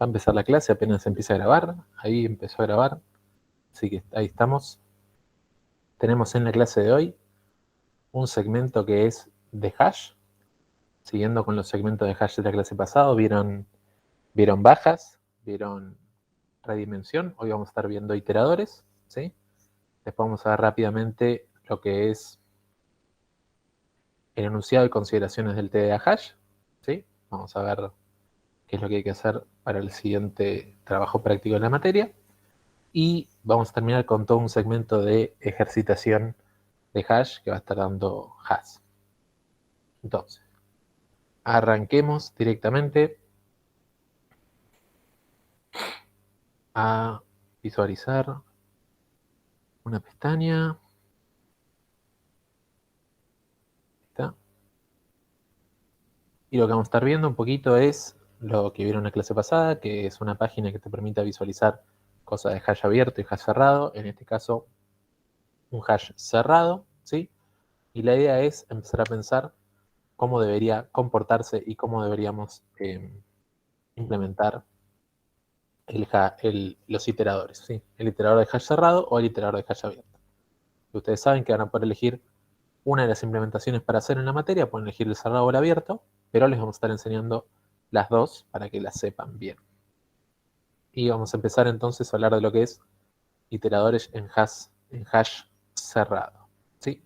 Va a empezar la clase, apenas empieza a grabar. Ahí empezó a grabar. Así que ahí estamos. Tenemos en la clase de hoy un segmento que es de hash. Siguiendo con los segmentos de hash de la clase pasada, vieron bajas, vieron redimensión. Hoy vamos a estar viendo iteradores, ¿sí? Después vamos a ver rápidamente lo que es el enunciado y consideraciones del TDA hash, ¿sí? Vamos a ver qué es lo que hay que hacer para el siguiente trabajo práctico en la materia. Y vamos a terminar con todo un segmento de ejercitación de hash que va a estar dando hash. Entonces, arranquemos directamente a visualizar una pestaña. ¿Está? Y lo que vamos a estar viendo un poquito es lo que vieron en la clase pasada, que es una página que te permite visualizar cosas de hash abierto y hash cerrado. En este caso, un hash cerrado, ¿sí? Y la idea es empezar a pensar cómo debería comportarse y cómo deberíamos implementar los iteradores, ¿sí? El iterador de hash cerrado o el iterador de hash abierto. Ustedes saben que van a poder elegir una de las implementaciones para hacer en la materia, pueden elegir el cerrado o el abierto, pero les vamos a estar enseñando las dos para que las sepan bien. Y vamos a empezar entonces a hablar de lo que es iteradores en hash cerrado, ¿sí?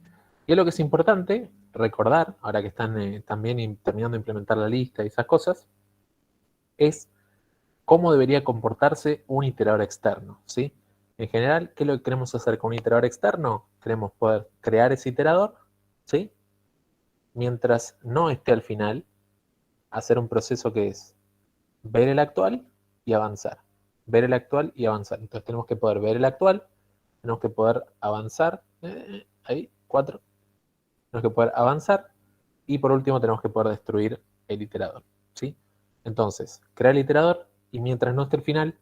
Y es lo que es importante recordar, ahora que están también terminando de implementar la lista y esas cosas, es cómo debería comportarse un iterador externo, ¿sí? En general, ¿qué es lo que queremos hacer con un iterador externo? Queremos poder crear ese iterador, ¿sí? Mientras no esté al final, hacer un proceso que es ver el actual y avanzar. Ver el actual y avanzar. Entonces tenemos que poder ver el actual, tenemos que poder avanzar, ahí, 4, tenemos que poder avanzar y por último tenemos que poder destruir el iterador, ¿sí? Entonces, crear el iterador y mientras no esté el final,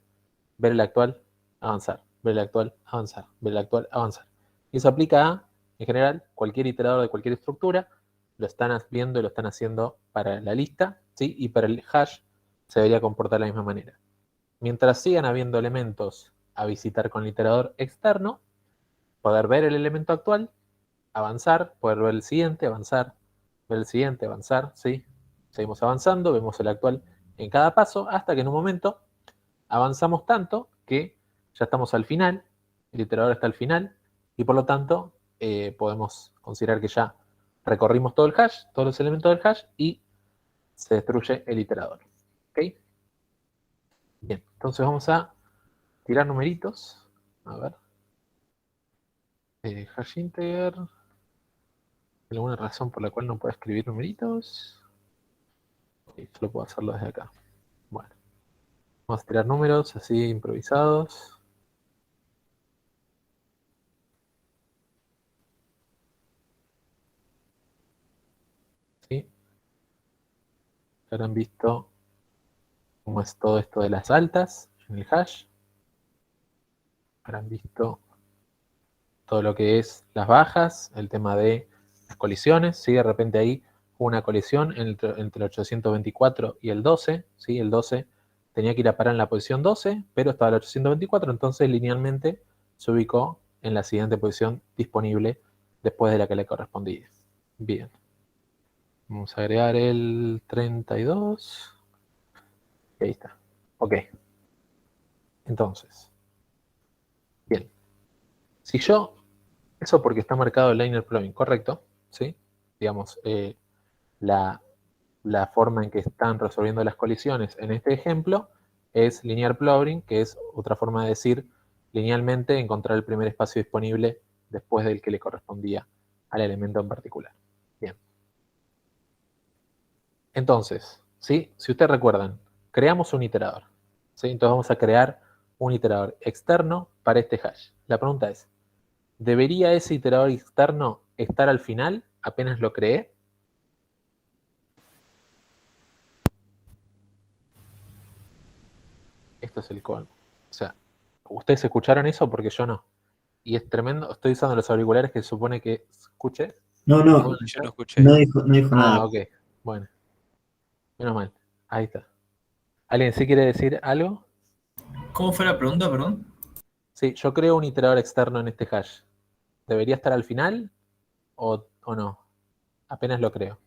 ver el actual, avanzar, ver el actual, avanzar, ver el actual, avanzar. Y eso aplica a, en general, cualquier iterador de cualquier estructura, lo están viendo y lo están haciendo para la lista, ¿sí? Y para el hash se debería comportar de la misma manera. Mientras sigan habiendo elementos a visitar con el iterador externo, poder ver el elemento actual, avanzar, poder ver el siguiente, avanzar, ver el siguiente, avanzar, ¿sí? Seguimos avanzando, vemos el actual en cada paso, hasta que en un momento avanzamos tanto que ya estamos al final, el iterador está al final, y por lo tanto podemos considerar que ya recorrimos todo el hash, todos los elementos del hash, y se destruye el iterador. ¿Ok? Bien, entonces vamos a tirar numeritos. A ver. Hash integer. ¿Hay alguna razón por la cual no puedo escribir numeritos? Okay, solo puedo hacerlo desde acá. Bueno, vamos a tirar números así improvisados. ¿Sí? Ya habrán visto cómo es todo esto de las altas en el hash. Habrán visto todo lo que es las bajas, el tema de las colisiones, ¿sí? De repente ahí hubo una colisión entre el 824 y el 12, ¿sí? El 12 tenía que ir a parar en la posición 12, pero estaba el 824, entonces linealmente se ubicó en la siguiente posición disponible después de la que le correspondía. Bien. Vamos a agregar el 32. Y ahí está. Ok. Entonces, bien. Si yo, eso porque está marcado el liner plugin, correcto, ¿sí? Digamos, la, la forma en que están resolviendo las colisiones en este ejemplo es linear plugin, que es otra forma de decir linealmente encontrar el primer espacio disponible después del que le correspondía al elemento en particular. Bien. Entonces, ¿sí? Si ustedes recuerdan, creamos un iterador, ¿sí? Entonces vamos a crear un iterador externo para este hash. La pregunta es, ¿debería ese iterador externo estar al final apenas lo creé? Esto es el colmo. O sea, ¿ustedes escucharon eso? Porque yo no. Y es tremendo. Estoy usando los auriculares que se supone que escuche. No, ¿Puedo Yo escuchar? no escuché. no dijo nada. Ah, ok. Bueno, menos mal. Ahí está. ¿Alguien sí quiere decir algo? ¿Cómo fue la pregunta, perdón? Sí, yo creo un iterador externo en este hash. ¿Debería estar al final o no? Apenas lo creo.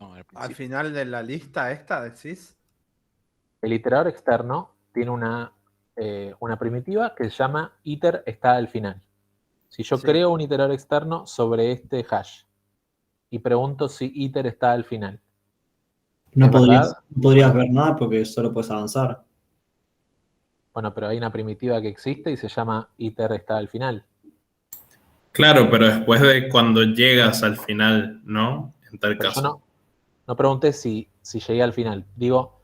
No, al Al principio. final de la lista esta, decís. El iterador externo tiene una primitiva que se llama iter está al final. Si yo Sí. creo un iterador externo sobre este hash y pregunto si iter está al final, No ¿es verdad? podrías ver nada porque solo puedes avanzar. Bueno, pero hay una primitiva que existe y se llama iter está al final. Claro, pero después de cuando llegas al final, ¿no? En tal Pero yo caso. no pregunté si llegué al final. Digo,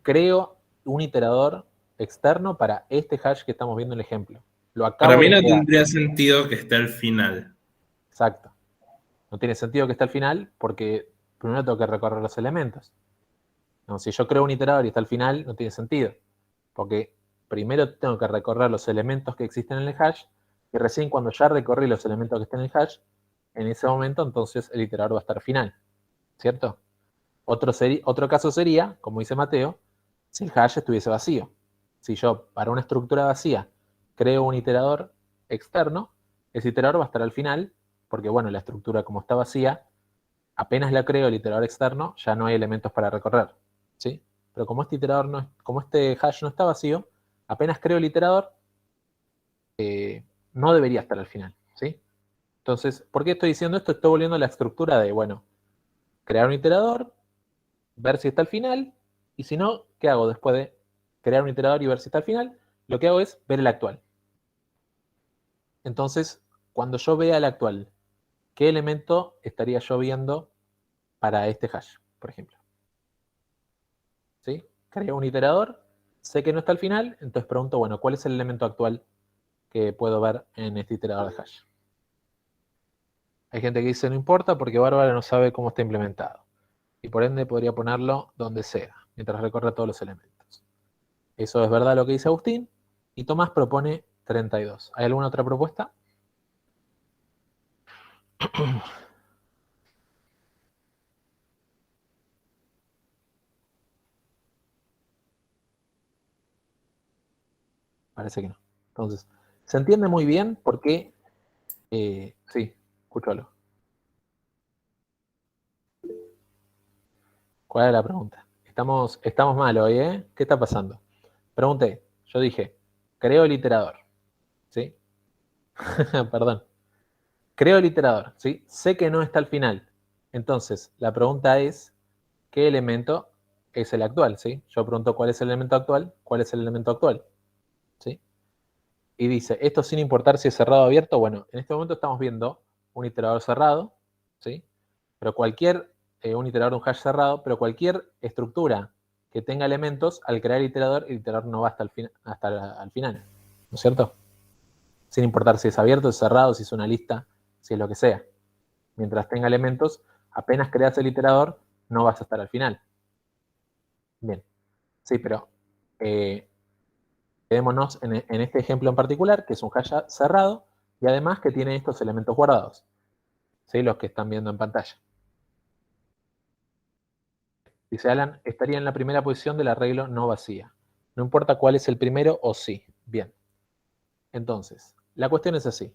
creo un iterador externo para este hash que estamos viendo en el ejemplo. Lo Para acabo mí de no crear. tendría sentido que esté al final. Exacto. No tiene sentido que esté al final porque primero tengo que recorrer los elementos. No, si yo creo un iterador y está al final, no tiene sentido. Porque primero tengo que recorrer los elementos que existen en el hash y recién cuando ya recorrí los elementos que están en el hash, en ese momento entonces el iterador va a estar final. ¿Cierto? Otro caso sería, como dice Mateo, si el hash estuviese vacío. Si yo, para una estructura vacía, creo un iterador externo, ese iterador va a estar al final, porque bueno, la estructura como está vacía, apenas la creo el iterador externo, ya no hay elementos para recorrer. ¿Sí? Pero como este iterador como este hash no está vacío, apenas creo el iterador, no debería estar al final. ¿Sí? Entonces, ¿por qué estoy diciendo esto? Estoy volviendo a la estructura de, bueno, crear un iterador, ver si está al final, y si no, ¿qué hago después de crear un iterador y ver si está al final? Lo que hago es ver el actual. Entonces, cuando yo vea el actual, ¿qué elemento estaría yo viendo para este hash, por ejemplo? ¿Sí? Creo un iterador, sé que no está al final, entonces pregunto, bueno, ¿cuál es el elemento actual que puedo ver en este iterador de hash? Hay gente que dice no importa porque Bárbara no sabe cómo está implementado. Y por ende podría ponerlo donde sea, mientras recorre todos los elementos. Eso es verdad lo que dice Agustín. Y Tomás propone 32. ¿Hay alguna otra propuesta? Parece que no. Entonces, se entiende muy bien por qué... sí, escúchalo. ¿Cuál es la pregunta? Estamos mal hoy, ¿eh? ¿Qué está pasando? Pregunté, yo dije, creo el iterador. ¿Sí? Perdón. Creo el iterador, ¿sí? Sé que no está al final. Entonces, la pregunta es, ¿qué elemento es el actual? ¿Sí? Yo pregunto cuál es el elemento actual, ¿cuál es el elemento actual? ¿Sí? Y dice, esto sin importar si es cerrado o abierto, bueno, en este momento estamos viendo un iterador cerrado, ¿sí? Pero un iterador de un hash cerrado, pero cualquier estructura que tenga elementos, al crear el iterador no va hasta el final, ¿no es cierto? Sin importar si es abierto, si es cerrado, si es una lista, si es lo que sea. Mientras tenga elementos, apenas creas el iterador, no vas a estar al final. Bien, sí, pero quedémonos en este ejemplo en particular, que es un hash cerrado, y además que tiene estos elementos guardados, ¿sí? Los que están viendo en pantalla. Dice Alan, estaría en la primera posición del arreglo no vacía. No importa cuál es el primero o sí. Bien. Entonces, la cuestión es así.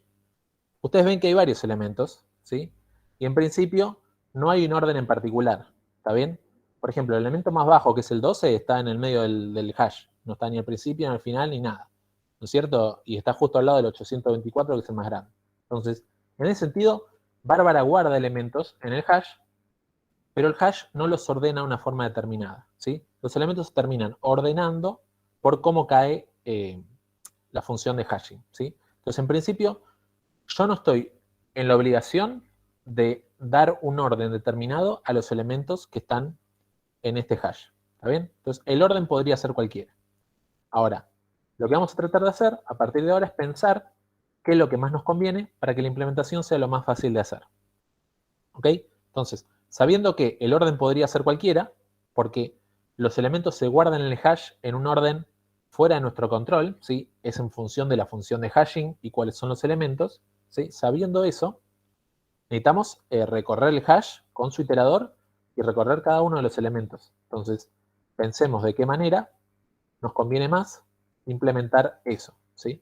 Ustedes ven que hay varios elementos, ¿sí? Y en principio no hay un orden en particular, ¿está bien? Por ejemplo, el elemento más bajo, que es el 12, está en el medio del hash. No está ni al principio, ni al final, ni nada. ¿No es cierto? Y está justo al lado del 824, que es el más grande. Entonces, en ese sentido, Bárbara guarda elementos en el hash, pero el hash no los ordena de una forma determinada, ¿sí? Los elementos se terminan ordenando por cómo cae la función de hashing, ¿sí? Entonces, en principio, yo no estoy en la obligación de dar un orden determinado a los elementos que están en este hash, ¿está bien? Entonces, el orden podría ser cualquiera. Ahora, lo que vamos a tratar de hacer a partir de ahora es pensar qué es lo que más nos conviene para que la implementación sea lo más fácil de hacer. ¿Ok? Entonces, sabiendo que el orden podría ser cualquiera, porque los elementos se guardan en el hash en un orden fuera de nuestro control, ¿sí? Es en función de la función de hashing y cuáles son los elementos, ¿sí? Sabiendo eso, necesitamos recorrer el hash con su iterador y recorrer cada uno de los elementos. Entonces, pensemos de qué manera nos conviene más implementar eso, ¿sí?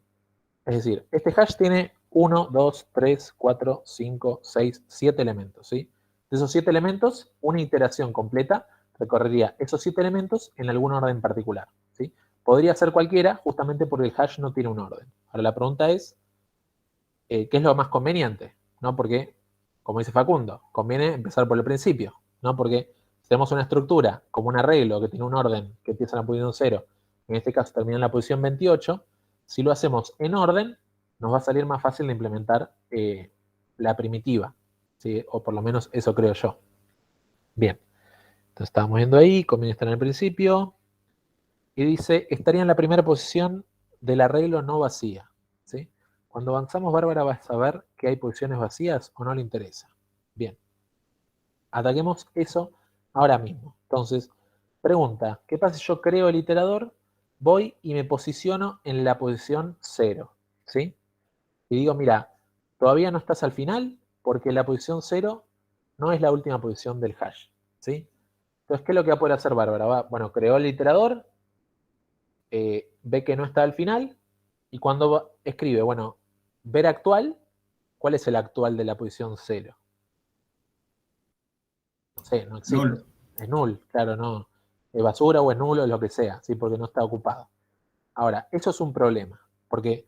Es decir, este hash tiene 1, 2, 3, 4, 5, 6, 7 elementos, ¿sí? De esos 7 elementos, una iteración completa recorrería esos 7 elementos en algún orden particular, ¿sí? Podría ser cualquiera, justamente porque el hash no tiene un orden. Ahora la pregunta es, ¿qué es lo más conveniente? ¿No? Porque, como dice Facundo, conviene empezar por el principio, ¿no? Porque si tenemos una estructura como un arreglo que tiene un orden que empieza en la posición 0, en este caso termina en la posición 28, si lo hacemos en orden, nos va a salir más fácil de implementar la primitiva, ¿sí? O por lo menos eso creo yo. Bien, entonces estábamos viendo ahí, conviene estar en el principio, y dice, estaría en la primera posición del arreglo no vacía, ¿sí? Cuando avanzamos, Bárbara va a saber que hay posiciones vacías o no le interesa. Bien, ataquemos eso ahora mismo. Entonces, pregunta, ¿qué pasa si yo creo el iterador? Voy y me posiciono en la posición 0, ¿sí? Y digo, mira, todavía no estás al final porque la posición 0 no es la última posición del hash, ¿sí? Entonces, ¿qué es lo que va a poder hacer Bárbara? Bueno, creó el iterador, ve que no está al final y cuando escribe, bueno, ver actual, ¿cuál es el actual de la posición 0? No sé, no existe. Null. Es null, claro, no. Es basura o es nulo, es lo que sea, ¿sí? Porque no está ocupado. Ahora, eso es un problema, porque,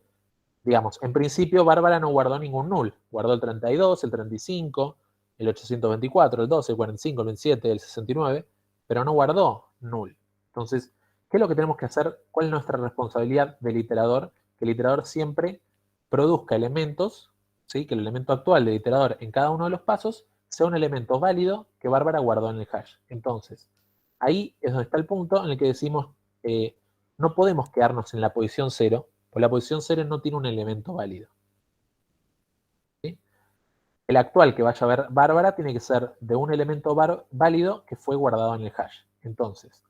digamos, en principio Bárbara no guardó ningún null. Guardó el 32, el 35, el 824, el 12, el 45, el 27, el 69, pero no guardó null. Entonces, ¿qué es lo que tenemos que hacer? ¿Cuál es nuestra responsabilidad del iterador? Que el iterador siempre produzca elementos, ¿sí? Que el elemento actual del iterador en cada uno de los pasos sea un elemento válido que Bárbara guardó en el hash. Entonces, ahí es donde está el punto en el que decimos, no podemos quedarnos en la posición 0, porque la posición 0 no tiene un elemento válido. ¿Sí? El actual que vaya a ver Bárbara tiene que ser de un elemento válido que fue guardado en el hash. Entonces,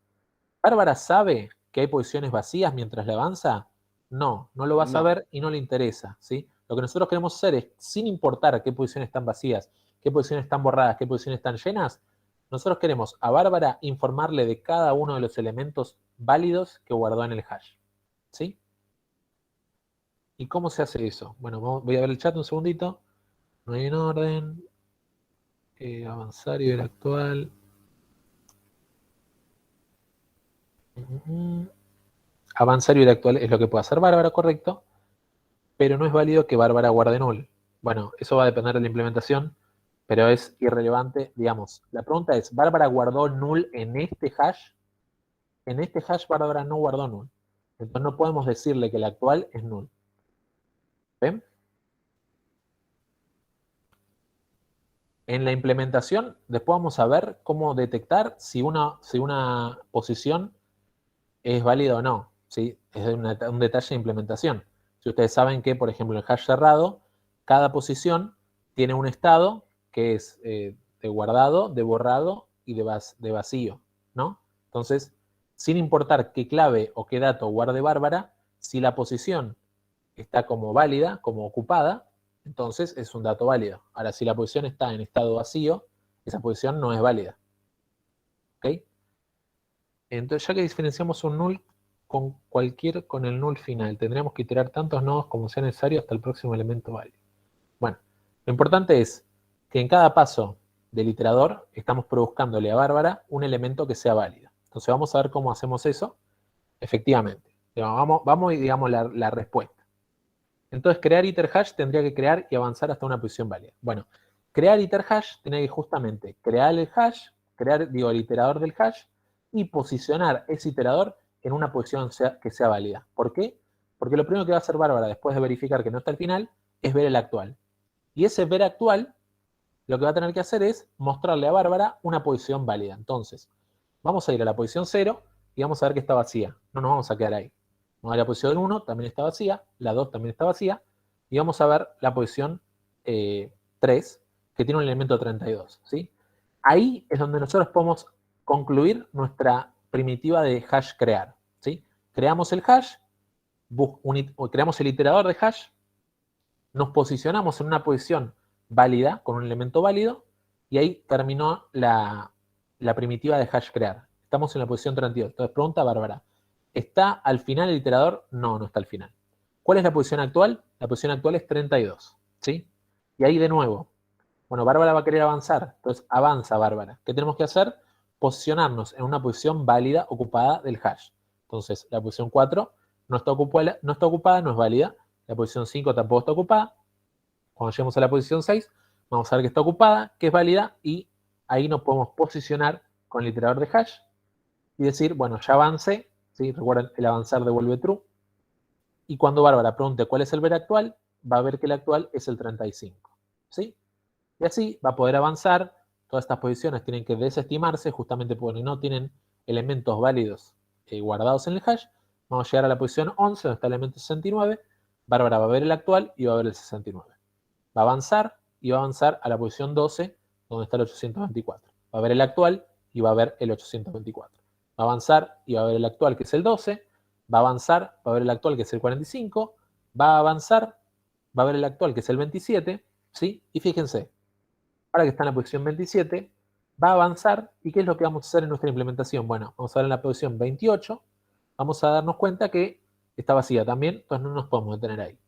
¿Bárbara sabe que hay posiciones vacías mientras le avanza? No, no lo va a saber y no le interesa, ¿sí? Lo que nosotros queremos hacer es, sin importar qué posiciones están vacías, qué posiciones están borradas, qué posiciones están llenas, nosotros queremos a Bárbara informarle de cada uno de los elementos válidos que guardó en el hash, ¿sí? ¿Y cómo se hace eso? Bueno, voy a ver el chat un segundito. No hay en orden. Avanzar y ver actual. Avanzar y ver actual es lo que puede hacer Bárbara, correcto. Pero no es válido que Bárbara guarde null. Bueno, eso va a depender de la implementación, pero es irrelevante. Digamos, la pregunta es, ¿Bárbara guardó null en este hash? En este hash Bárbara no guardó null. Entonces no podemos decirle que el actual es null. ¿Ven? En la implementación, después vamos a ver cómo detectar si una posición es válida o no, ¿sí? Es un detalle de implementación. Si ustedes saben que, por ejemplo, en el hash cerrado, cada posición tiene un estado que es de guardado, de borrado y de vacío, ¿no? Entonces, sin importar qué clave o qué dato guarde Bárbara, si la posición está como válida, como ocupada, entonces es un dato válido. Ahora, si la posición está en estado vacío, esa posición no es válida. ¿Ok? Entonces, ya que diferenciamos un null con el null final, tendremos que iterar tantos nodos como sea necesario hasta el próximo elemento válido. Bueno, lo importante es que en cada paso del iterador estamos buscándole a Bárbara un elemento que sea válido. Entonces vamos a ver cómo hacemos eso efectivamente. Vamos y digamos la respuesta. Entonces, crear iter hash tendría que crear y avanzar hasta una posición válida. Bueno, crear iter hash tiene que justamente crear el hash, el iterador del hash y posicionar ese iterador en una posición que sea válida. ¿Por qué? Porque lo primero que va a hacer Bárbara después de verificar que no está al final es ver el actual. Y ese ver actual, lo que va a tener que hacer es mostrarle a Bárbara una posición válida. Entonces, vamos a ir a la posición 0 y vamos a ver que está vacía. No nos vamos a quedar ahí. Vamos a la posición 1, también está vacía, la 2 también está vacía, y vamos a ver la posición 3, que tiene un elemento 32, ¿sí? Ahí es donde nosotros podemos concluir nuestra primitiva de hash crear, ¿sí? Creamos el hash, creamos el iterador de hash, nos posicionamos en una posición válida, con un elemento válido, y ahí terminó la primitiva de hash crear. Estamos en la posición 32. Entonces pregunta Bárbara, ¿está al final el iterador? No, no está al final. ¿Cuál es la posición actual? La posición actual es 32, ¿sí? Y ahí de nuevo, bueno, Bárbara va a querer avanzar, entonces avanza Bárbara. ¿Qué tenemos que hacer? Posicionarnos en una posición válida ocupada del hash. Entonces, la posición 4 no está ocupada, no es válida. La posición 5 tampoco está ocupada. Cuando lleguemos a la posición 6, vamos a ver que está ocupada, que es válida, y ahí nos podemos posicionar con el iterador de hash y decir, bueno, ya avancé, ¿sí? Recuerden, el avanzar devuelve true. Y cuando Bárbara pregunte cuál es el ver actual, va a ver que el actual es el 35, ¿sí? Y así va a poder avanzar. Todas estas posiciones tienen que desestimarse justamente porque no tienen elementos válidos guardados en el hash. Vamos a llegar a la posición 11, donde está el elemento 69. Bárbara va a ver el actual y va a ver el 69. Va a avanzar y va a avanzar a la posición 12, donde está el 824. Va a ver el actual y va a ver el 824. Va a avanzar y va a ver el actual, que es el 12. Va a avanzar, va a ver el actual, que es el 45. Va a avanzar, va a ver el actual, que es el 27. ¿Sí? Y fíjense, ahora que está en la posición 27, va a avanzar. ¿Y qué es lo que vamos a hacer en nuestra implementación? Bueno, vamos a ver en la posición 28. Vamos a darnos cuenta que está vacía también, entonces no nos podemos detener ahí.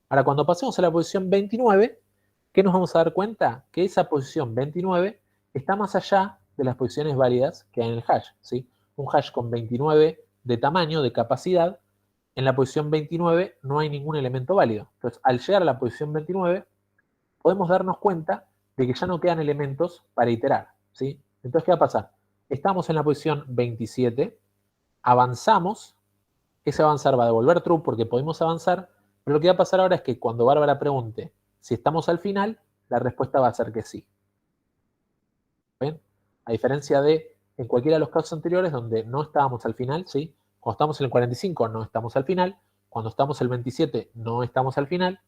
Ahora, cuando pasemos a la posición 29, ¿qué nos vamos a dar cuenta? Que esa posición 29 está más allá de las posiciones válidas que hay en el hash, ¿sí? Un hash con 29 de tamaño, de capacidad, en la posición 29 no hay ningún elemento válido. Entonces, al llegar a la posición 29, podemos darnos cuenta de que ya no quedan elementos para iterar, ¿sí? Entonces, ¿qué va a pasar? Estamos en la posición 27, avanzamos, ese avanzar va a devolver true porque podemos avanzar, pero lo que va a pasar ahora es que cuando Bárbara pregunte si estamos al final, la respuesta va a ser que sí. ¿Ven? A diferencia de en cualquiera de los casos anteriores donde no estábamos al final, ¿sí? Cuando estamos en el 45 no estamos al final, cuando estamos en el 27 no estamos al final,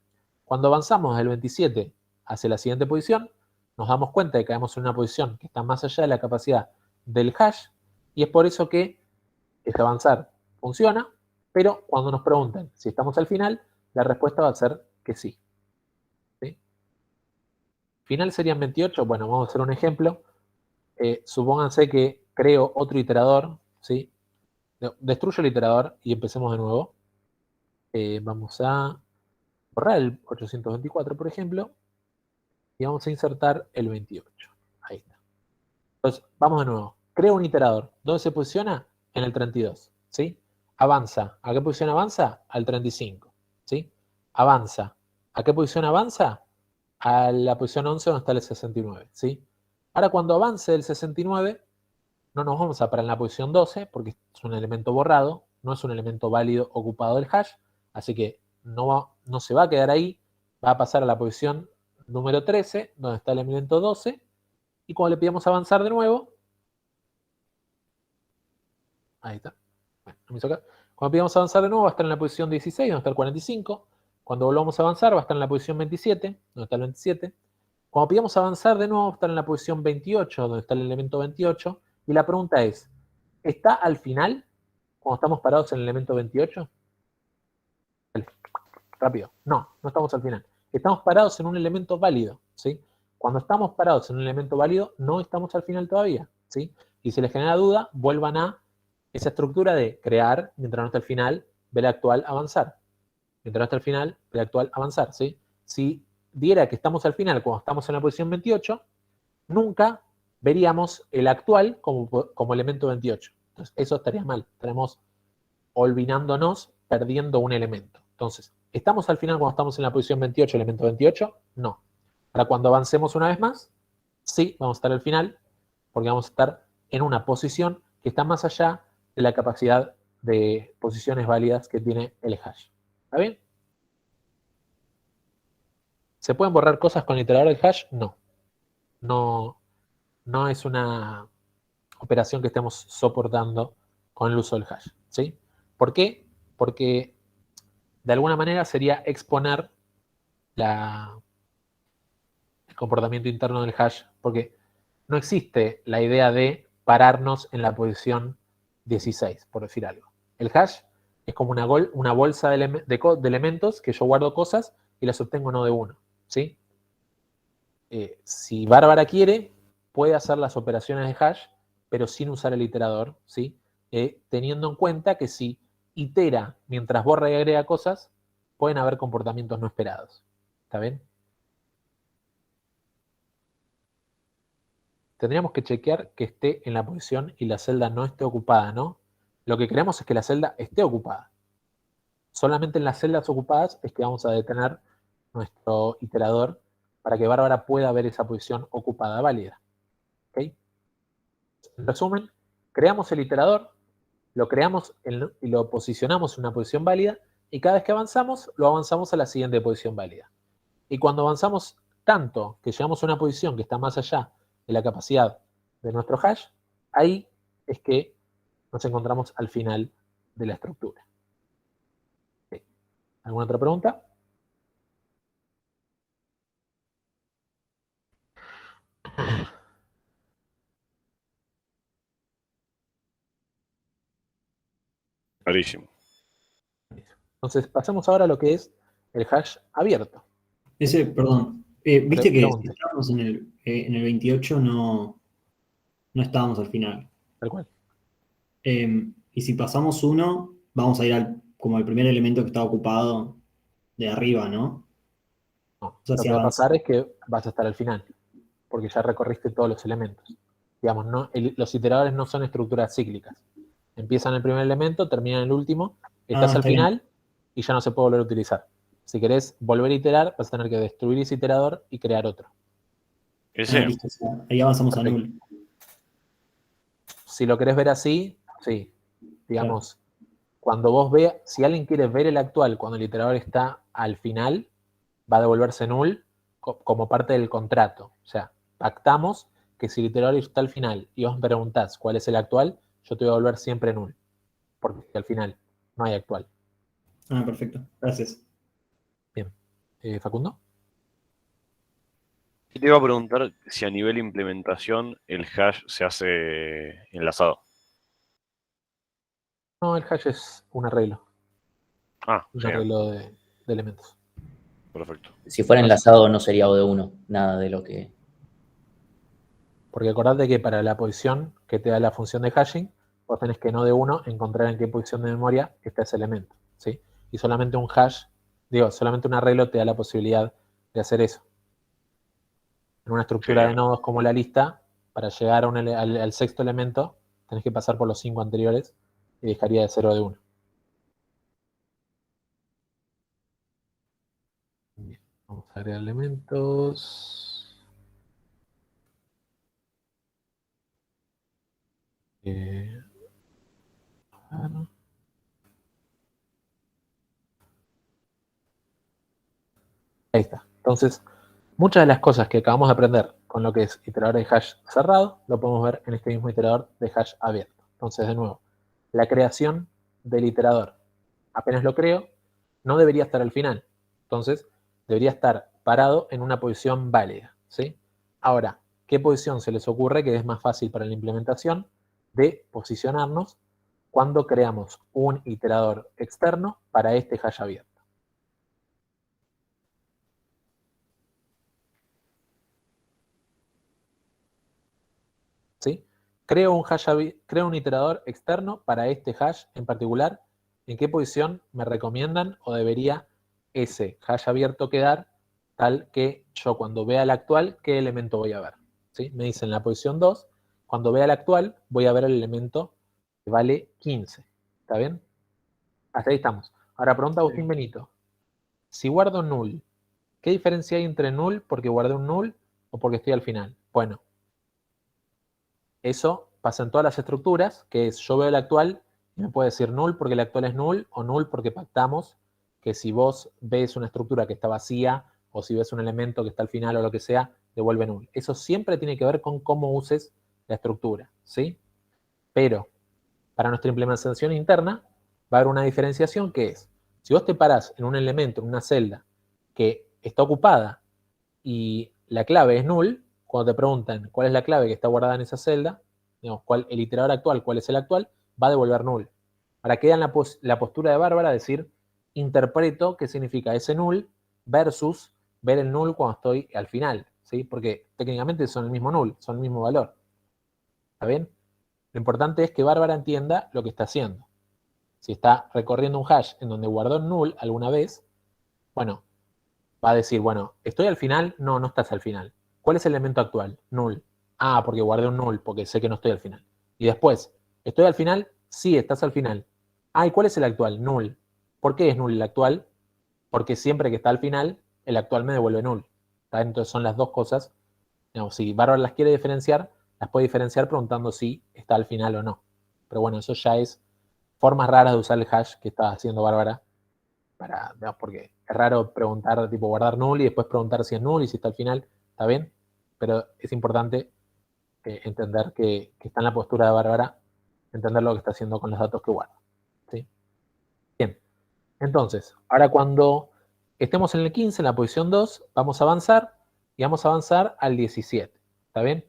cuando avanzamos del 27 hacia la siguiente posición, nos damos cuenta de que caemos en una posición que está más allá de la capacidad del hash, y es por eso que ese avanzar funciona, pero cuando nos pregunten si estamos al final, la respuesta va a ser que sí. ¿Sí? Final serían 28. Bueno, vamos a hacer un ejemplo. Supónganse que creo otro iterador, ¿sí? Destruyo el iterador y empecemos de nuevo. Vamos a borrar el 824, por ejemplo, y vamos a insertar el 28. Ahí está. Entonces, vamos de nuevo. Creo un iterador. ¿Dónde se posiciona? En el 32, ¿sí? Avanza. ¿A qué posición avanza? Al 35, ¿sí? Avanza. ¿A qué posición avanza? A la posición 11 donde está el 69, ¿sí? Ahora cuando avance el 69, no nos vamos a parar en la posición 12 porque es un elemento borrado, no es un elemento válido ocupado del hash, así que no se va a quedar ahí, va a pasar a la posición número 13, donde está el elemento 12, y cuando le pidamos avanzar de nuevo, ahí está. Bueno, no me hizo caso. Cuando pidamos avanzar de nuevo, va a estar en la posición 16, donde está el 45. Cuando volvamos a avanzar, va a estar en la posición 27, donde está el 27. Cuando pidamos avanzar de nuevo, va a estar en la posición 28, donde está el elemento 28. Y la pregunta es, ¿está al final cuando estamos parados en el elemento 28? Rápido. No, no estamos al final. Estamos parados en un elemento válido, ¿sí? Cuando estamos parados en un elemento válido, no estamos al final todavía, ¿sí? Y si les genera duda, vuelvan a esa estructura de crear, mientras no está al final, ver actual, avanzar. Mientras no está al final, ver actual, avanzar, ¿sí? Si diera que estamos al final cuando estamos en la posición 28, nunca veríamos el actual como elemento 28. Entonces, eso estaría mal. Estaremos olvidándonos, perdiendo un elemento. Entonces, ¿estamos al final cuando estamos en la posición 28, elemento 28? No. Para cuando avancemos una vez más, sí, vamos a estar al final, porque vamos a estar en una posición que está más allá de la capacidad de posiciones válidas que tiene el hash. ¿Está bien? ¿Se pueden borrar cosas con el iterador del hash? No. No es una operación que estemos soportando con el uso del hash. ¿Sí? ¿Por qué? Porque de alguna manera sería exponer el comportamiento interno del hash, porque no existe la idea de pararnos en la posición 16, por decir algo. El hash es como una bolsa de elementos que yo guardo cosas y las obtengo no de uno, ¿sí? Si Bárbara quiere, puede hacer las operaciones de hash pero sin usar el iterador, ¿sí? Teniendo en cuenta que si itera mientras borra y agrega cosas, pueden haber comportamientos no esperados. ¿Está bien? Tendríamos que chequear que esté en la posición y la celda no esté ocupada, ¿no? Lo que queremos es que la celda esté ocupada. Solamente en las celdas ocupadas es que vamos a detener nuestro iterador para que Bárbara pueda ver esa posición ocupada válida. ¿Ok? En resumen, creamos el iterador, lo creamos y lo posicionamos en una posición válida, y cada vez que avanzamos, lo avanzamos a la siguiente posición válida. Y cuando avanzamos tanto que llegamos a una posición que está más allá de la capacidad de nuestro hash, ahí es que nos encontramos al final de la estructura. ¿Okay? ¿Alguna otra pregunta? Clarísimo. Entonces, pasemos ahora a lo que es el hash abierto. Perdón, viste que si Pregunte. estábamos en el 28 no estábamos al final. Tal cual. Y si pasamos uno, vamos a ir como al primer elemento que está ocupado de arriba, ¿no? No, O sea, lo si que va a avanzamos. pasar es que vas a estar al final, porque ya recorriste todos los elementos. Digamos, los iteradores no son estructuras cíclicas. Empiezan el primer elemento, terminan el último, estás al Está bien. final y ya no se puede volver a utilizar. Si querés volver a iterar, vas a tener que destruir ese iterador y crear otro. Ese, Listo, o sea, ahí avanzamos a Perfecto. null. Si lo querés ver así, sí. Digamos, cuando vos veas, si alguien quiere ver el actual cuando el iterador está al final, va a devolverse null como parte del contrato. O sea, pactamos que si el iterador está al final y vos me preguntás cuál es el actual, yo te voy a devolver siempre null. Porque al final no hay actual. Perfecto. Gracias. Bien. ¿Facundo? yo te iba a preguntar si a nivel implementación el hash se hace enlazado. No, el hash es un arreglo. Ah, Un genial. arreglo de elementos. Perfecto. Si fuera enlazado no sería O de 1, nada de lo que... Porque acordate que para la posición que te da la función de hashing, vos tenés que no de 1 encontrar en qué posición de memoria está ese elemento, ¿sí? Y solamente un hash, solamente un arreglo te da la posibilidad de hacer eso. En una estructura Sí, de nodos como la lista, para llegar al sexto elemento, tenés que pasar por los 5 anteriores y dejaría de 0 de 1. Bien, vamos a agregar elementos. Ahí está. Entonces, muchas de las cosas que acabamos de aprender con lo que es iterador de hash cerrado, lo podemos ver en este mismo iterador de hash abierto. Entonces, de nuevo, la creación del iterador. Apenas lo creo, no debería estar al final. Entonces, debería estar parado en una posición válida, ¿sí? Ahora, ¿qué posición se les ocurre que es más fácil para la implementación? De posicionarnos cuando creamos un iterador externo para este hash abierto. ¿Sí? Creo un iterador externo para este hash en particular. ¿En qué posición me recomiendan o debería ese hash abierto quedar? Tal que yo cuando vea el actual, ¿qué elemento voy a ver? ¿Sí? Me dicen la posición 2. Cuando vea el actual, voy a ver el elemento que vale 15. ¿Está bien? Hasta ahí estamos. Ahora pregunta Agustín Benito. Si guardo null, ¿qué diferencia hay entre null porque guardé un null o porque estoy al final? Bueno, eso pasa en todas las estructuras, que es yo veo el actual y me puede decir null porque el actual es null o null porque pactamos que si vos ves una estructura que está vacía o si ves un elemento que está al final o lo que sea, devuelve null. Eso siempre tiene que ver con cómo uses la estructura, ¿sí? Pero para nuestra implementación interna va a haber una diferenciación que es, si vos te parás en un elemento, en una celda que está ocupada y la clave es null, cuando te preguntan cuál es la clave que está guardada en esa celda, digamos, el iterador actual, cuál es el actual, va a devolver null. Ahora queda en la postura de Bárbara decir, interpreto qué significa ese null versus ver el null cuando estoy al final, ¿sí? Porque técnicamente son el mismo null, son el mismo valor. ¿Está bien? Lo importante es que Bárbara entienda lo que está haciendo. Si está recorriendo un hash en donde guardó null alguna vez, bueno, va a decir, bueno, ¿estoy al final? No, no estás al final. ¿Cuál es el elemento actual? Null. Ah, porque guardé un null, porque sé que no estoy al final. Y después, ¿estoy al final? Sí, estás al final. Ah, ¿y cuál es el actual? Null. ¿Por qué es null el actual? Porque siempre que está al final, el actual me devuelve null. ¿Está? Entonces son las dos cosas. Digamos, si Bárbara las quiere diferenciar, las puede diferenciar preguntando si está al final o no. Pero bueno, eso ya es formas raras de usar el hash que está haciendo Bárbara. Digamos, porque es raro preguntar, tipo guardar null y después preguntar si es null y si está al final. ¿Está bien? Pero es importante entender que está en la postura de Bárbara, entender lo que está haciendo con los datos que guarda. ¿Sí? Bien. Entonces, ahora cuando estemos en el 15, en la posición 2, vamos a avanzar y vamos a avanzar al 17. ¿Está bien?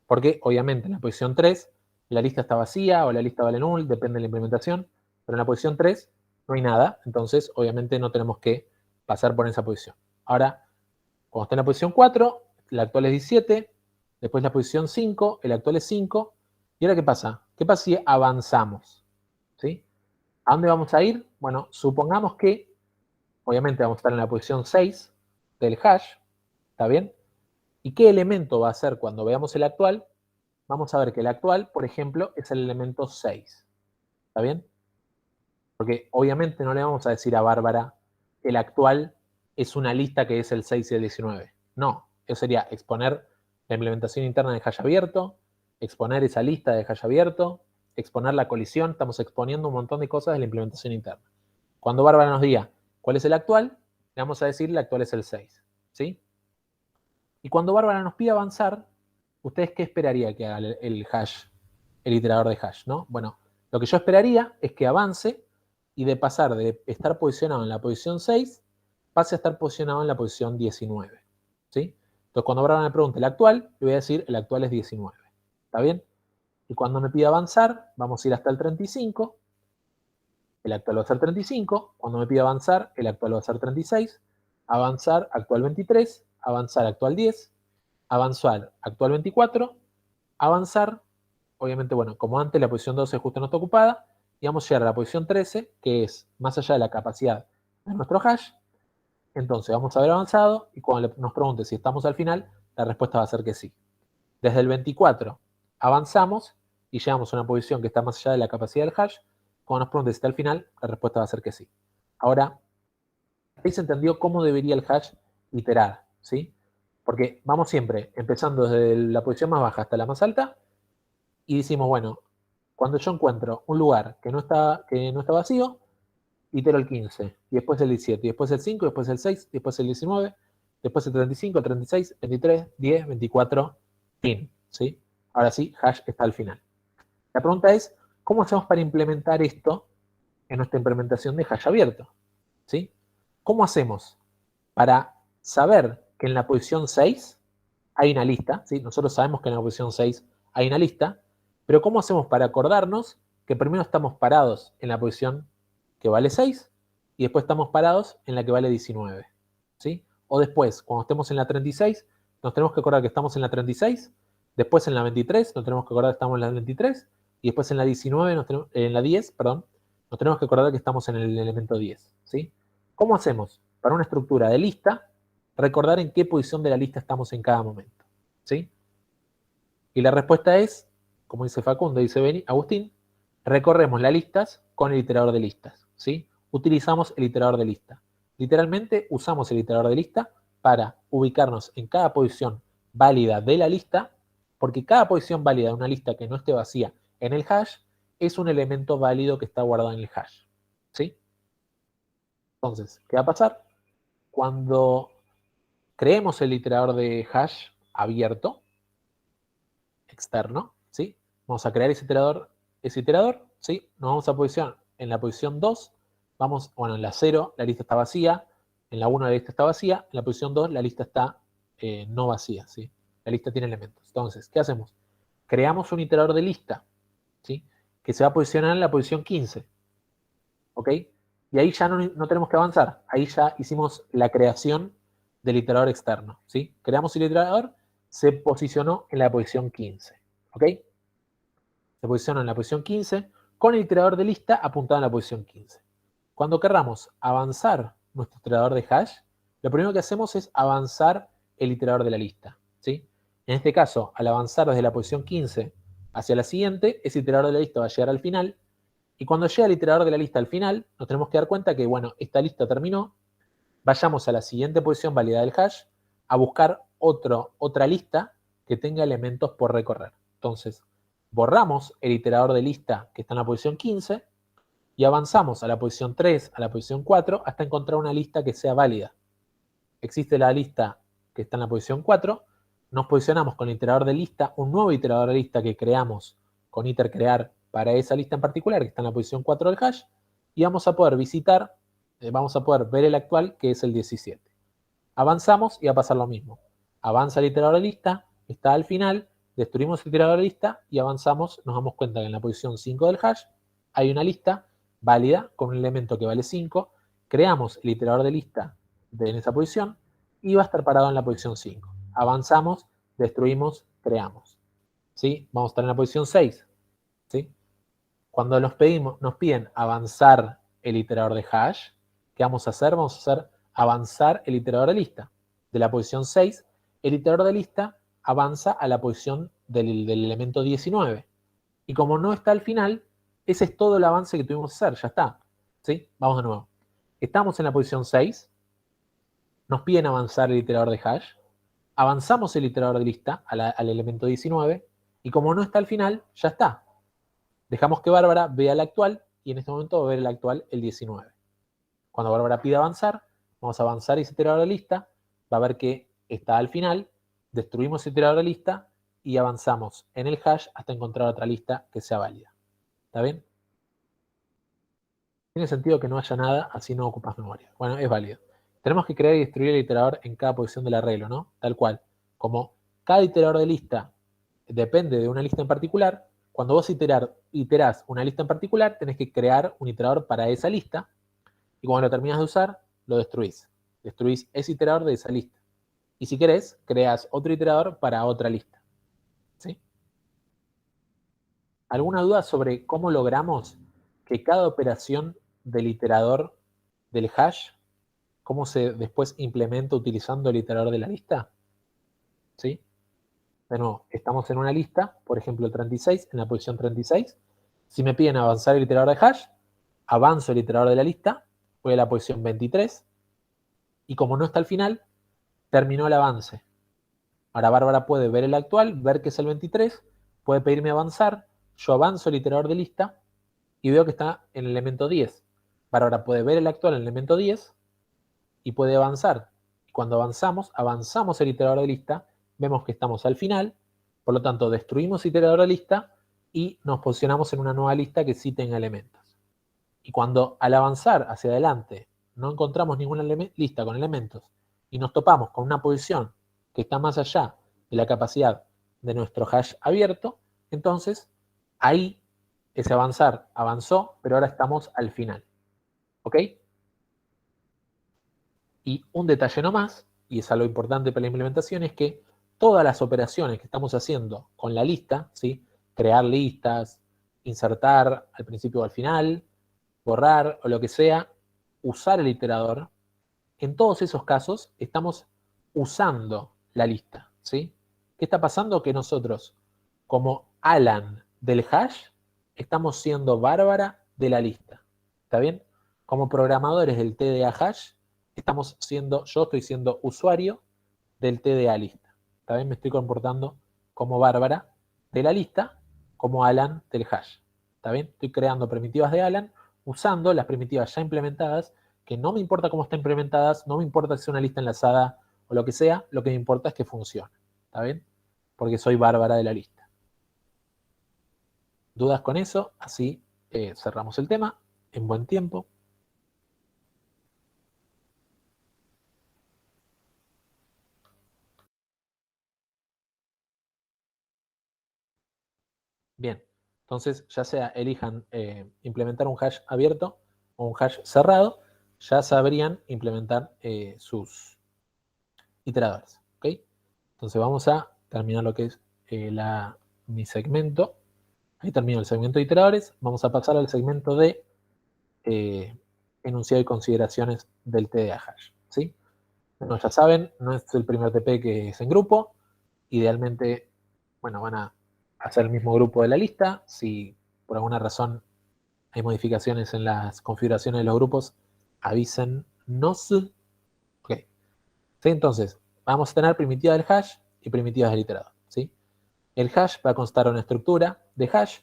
Porque obviamente en la posición 3 la lista está vacía o la lista vale null, depende de la implementación, pero en la posición 3 no hay nada, entonces obviamente no tenemos que pasar por esa posición. Ahora, cuando está en la posición 4, la actual es 17, después la posición 5, el actual es 5, ¿y ahora qué pasa? ¿Qué pasa si avanzamos? ¿Sí? ¿A dónde vamos a ir? Bueno, supongamos que, obviamente vamos a estar en la posición 6 del hash, ¿está bien? ¿Y qué elemento va a ser cuando veamos el actual? Vamos a ver que el actual, por ejemplo, es el elemento 6. ¿Está bien? Porque obviamente no le vamos a decir a Bárbara, el actual es una lista que es el 6 y el 19. No, eso sería exponer la implementación interna del hash abierto, exponer esa lista de hash abierto, exponer la colisión, estamos exponiendo un montón de cosas de la implementación interna. Cuando Bárbara nos diga cuál es el actual, le vamos a decir el actual es el 6. ¿Sí? Y cuando Bárbara nos pide avanzar, ¿ustedes qué esperaría que haga el hash, el iterador de hash, ¿no? Bueno, lo que yo esperaría es que avance y de pasar de estar posicionado en la posición 6, pase a estar posicionado en la posición 19. ¿Sí? Entonces, cuando Bárbara me pregunte el actual, le voy a decir el actual es 19. ¿Está bien? Y cuando me pida avanzar, vamos a ir hasta el 35. El actual va a ser 35. Cuando me pida avanzar, el actual va a ser 36. Avanzar, actual 23. Avanzar, actual 10. Avanzar, actual 24. Avanzar, obviamente, bueno, como antes, la posición 12 justo no está ocupada. Y vamos a llegar a la posición 13, que es más allá de la capacidad de nuestro hash. Entonces vamos a ver avanzado y cuando nos pregunte si estamos al final, la respuesta va a ser que sí. Desde el 24 avanzamos y llegamos a una posición que está más allá de la capacidad del hash. Cuando nos pregunte si está al final, la respuesta va a ser que sí. Ahora, ahí se entendió cómo debería el hash iterar, ¿sí? Porque vamos siempre empezando desde la posición más baja hasta la más alta y decimos, bueno, cuando yo encuentro un lugar que no está vacío, itero el 15, y después el 17, y después el 5, y después el 6, y después el 19, después el 35, el 36, 23, 10, 24, fin, ¿sí? Ahora sí, hash está al final. La pregunta es, ¿cómo hacemos para implementar esto en nuestra implementación de hash abierto? ¿Sí? ¿Cómo hacemos para saber que en la posición 6 hay una lista? ¿Sí? Nosotros sabemos que en la posición 6 hay una lista, pero ¿cómo hacemos para acordarnos que primero estamos parados en la posición que vale 6 y después estamos parados en la que vale 19? ¿Sí? O después, cuando estemos en la 36, nos tenemos que acordar que estamos en la 36, después en la 23 nos tenemos que acordar que estamos en la 23 y después en la 19, en la 10, perdón, nos tenemos que acordar que estamos en el elemento 10. ¿Sí? ¿Cómo hacemos para una estructura de lista recordar en qué posición de la lista estamos en cada momento? ¿Sí? Y la respuesta es, como dice Facundo, dice Agustín, recorremos las listas con el iterador de listas. ¿Sí? Utilizamos el iterador de lista. Literalmente usamos el iterador de lista para ubicarnos en cada posición válida de la lista, porque cada posición válida de una lista que no esté vacía en el hash es un elemento válido que está guardado en el hash. ¿Sí? Entonces, ¿qué va a pasar? Cuando creemos el iterador de hash abierto, externo, ¿sí? Vamos a crear ese iterador, ¿sí? Nos vamos a posicionar en la posición 2, en la 0 la lista está vacía, en la 1 la lista está vacía, en la posición 2 la lista está no vacía, ¿sí? La lista tiene elementos. Entonces, ¿qué hacemos? Creamos un iterador de lista, ¿sí? Que se va a posicionar en la posición 15, ¿ok? Y ahí ya no tenemos que avanzar, ahí ya hicimos la creación del iterador externo, ¿sí? Creamos el iterador, se posicionó en la posición 15, ¿ok? se posiciona en la posición 15 con el iterador de lista apuntado en la posición 15. Cuando querramos avanzar nuestro iterador de hash, lo primero que hacemos es avanzar el iterador de la lista, ¿sí? En este caso, al avanzar desde la posición 15 hacia la siguiente, ese iterador de la lista va a llegar al final, y cuando llega el iterador de la lista al final, nos tenemos que dar cuenta que, bueno, esta lista terminó, vayamos a la siguiente posición válida del hash a buscar otra lista que tenga elementos por recorrer. Entonces, borramos el iterador de lista que está en la posición 15 y avanzamos a la posición 3, a la posición 4, hasta encontrar una lista que sea válida. Existe la lista que está en la posición 4, nos posicionamos con el iterador de lista, un nuevo iterador de lista que creamos con iter crear para esa lista en particular, que está en la posición 4 del hash, y vamos a poder visitar, vamos a poder ver el actual, que es el 17. Avanzamos y va a pasar lo mismo. Avanza el iterador de lista, está al final, destruimos el iterador de lista y avanzamos, nos damos cuenta que en la posición 5 del hash hay una lista válida con un elemento que vale 5, creamos el iterador de lista en esa posición y va a estar parado en la posición 5. Avanzamos, destruimos, creamos. ¿Sí? Vamos a estar en la posición 6. ¿Sí? Cuando nos piden avanzar el iterador de hash, ¿qué vamos a hacer? Vamos a hacer avanzar el iterador de lista. De la posición 6, el iterador de lista avanza a la posición del elemento 19. Y como no está al final, ese es todo el avance que tuvimos que hacer, ya está. ¿Sí? Vamos de nuevo. Estamos en la posición 6, nos piden avanzar el iterador de hash, avanzamos el iterador de lista al elemento 19, y como no está al final, ya está. Dejamos que Bárbara vea el actual, y en este momento va a ver el actual, el 19. Cuando Bárbara pida avanzar, vamos a avanzar ese iterador de lista, va a ver que está al final, destruimos ese iterador de lista, y avanzamos en el hash hasta encontrar otra lista que sea válida. ¿Está bien? Tiene sentido que no haya nada, así no ocupas memoria. Bueno, es válido. Tenemos que crear y destruir el iterador en cada posición del arreglo, ¿no? Tal cual. Como cada iterador de lista depende de una lista en particular, cuando vos iterás una lista en particular, tenés que crear un iterador para esa lista, y cuando lo terminas de usar, lo destruís. Destruís ese iterador de esa lista. Y si querés, creas otro iterador para otra lista. ¿Sí? ¿Alguna duda sobre cómo logramos que cada operación del iterador del hash, cómo se después implementa utilizando el iterador de la lista? ¿Sí? De nuevo, estamos en una lista, por ejemplo, el 36, en la posición 36. Si me piden avanzar el iterador de hash, avanzo el iterador de la lista, voy a la posición 23, y como no está al final, terminó el avance. Ahora Bárbara puede ver el actual, ver que es el 23, puede pedirme avanzar, yo avanzo el iterador de lista, y veo que está en el elemento 10. Bárbara puede ver el actual en el elemento 10, y puede avanzar. Cuando avanzamos el iterador de lista, vemos que estamos al final, por lo tanto destruimos el iterador de lista y nos posicionamos en una nueva lista que sí tenga elementos. Y cuando al avanzar hacia adelante no encontramos ninguna lista con elementos y nos topamos con una posición que está más allá de la capacidad de nuestro hash abierto, entonces ahí ese avanzar avanzó, pero ahora estamos al final. ¿Ok? Y un detalle no más, y es algo importante para la implementación, es que todas las operaciones que estamos haciendo con la lista, ¿sí? Crear listas, insertar al principio o al final, borrar o lo que sea, usar el iterador, en todos esos casos estamos usando la lista. ¿Sí? ¿Qué está pasando? Que nosotros, como Alan del hash, estamos siendo Bárbara de la lista. ¿Está bien? Como programadores del TDA hash, yo estoy siendo usuario del TDA lista. ¿Está bien? Me estoy comportando como Bárbara de la lista, como Alan del hash. ¿Está bien? Estoy creando primitivas de Alan usando las primitivas ya implementadas, que no me importa cómo están implementadas, no me importa si es una lista enlazada o lo que sea, lo que me importa es que funcione. ¿Está bien? Porque soy Bárbara de la lista. ¿Dudas con eso? Así cerramos el tema en buen tiempo. Bien, entonces ya sea elijan implementar un hash abierto o un hash cerrado, ya sabrían implementar sus iteradores. ¿Ok? Entonces vamos a terminar lo que es mi segmento. Ahí terminó el segmento de iteradores. Vamos a pasar al segmento de enunciado y consideraciones del TDA hash, ¿sí? Bueno, ya saben, no es el primer TP que es en grupo. Idealmente, bueno, van a hacer el mismo grupo de la lista. Si por alguna razón hay modificaciones en las configuraciones de los grupos, avísennos. Ok. ¿Sí? Entonces, vamos a tener primitivas del hash y primitivas del iterador, ¿sí? El hash va a constar de una estructura de hash,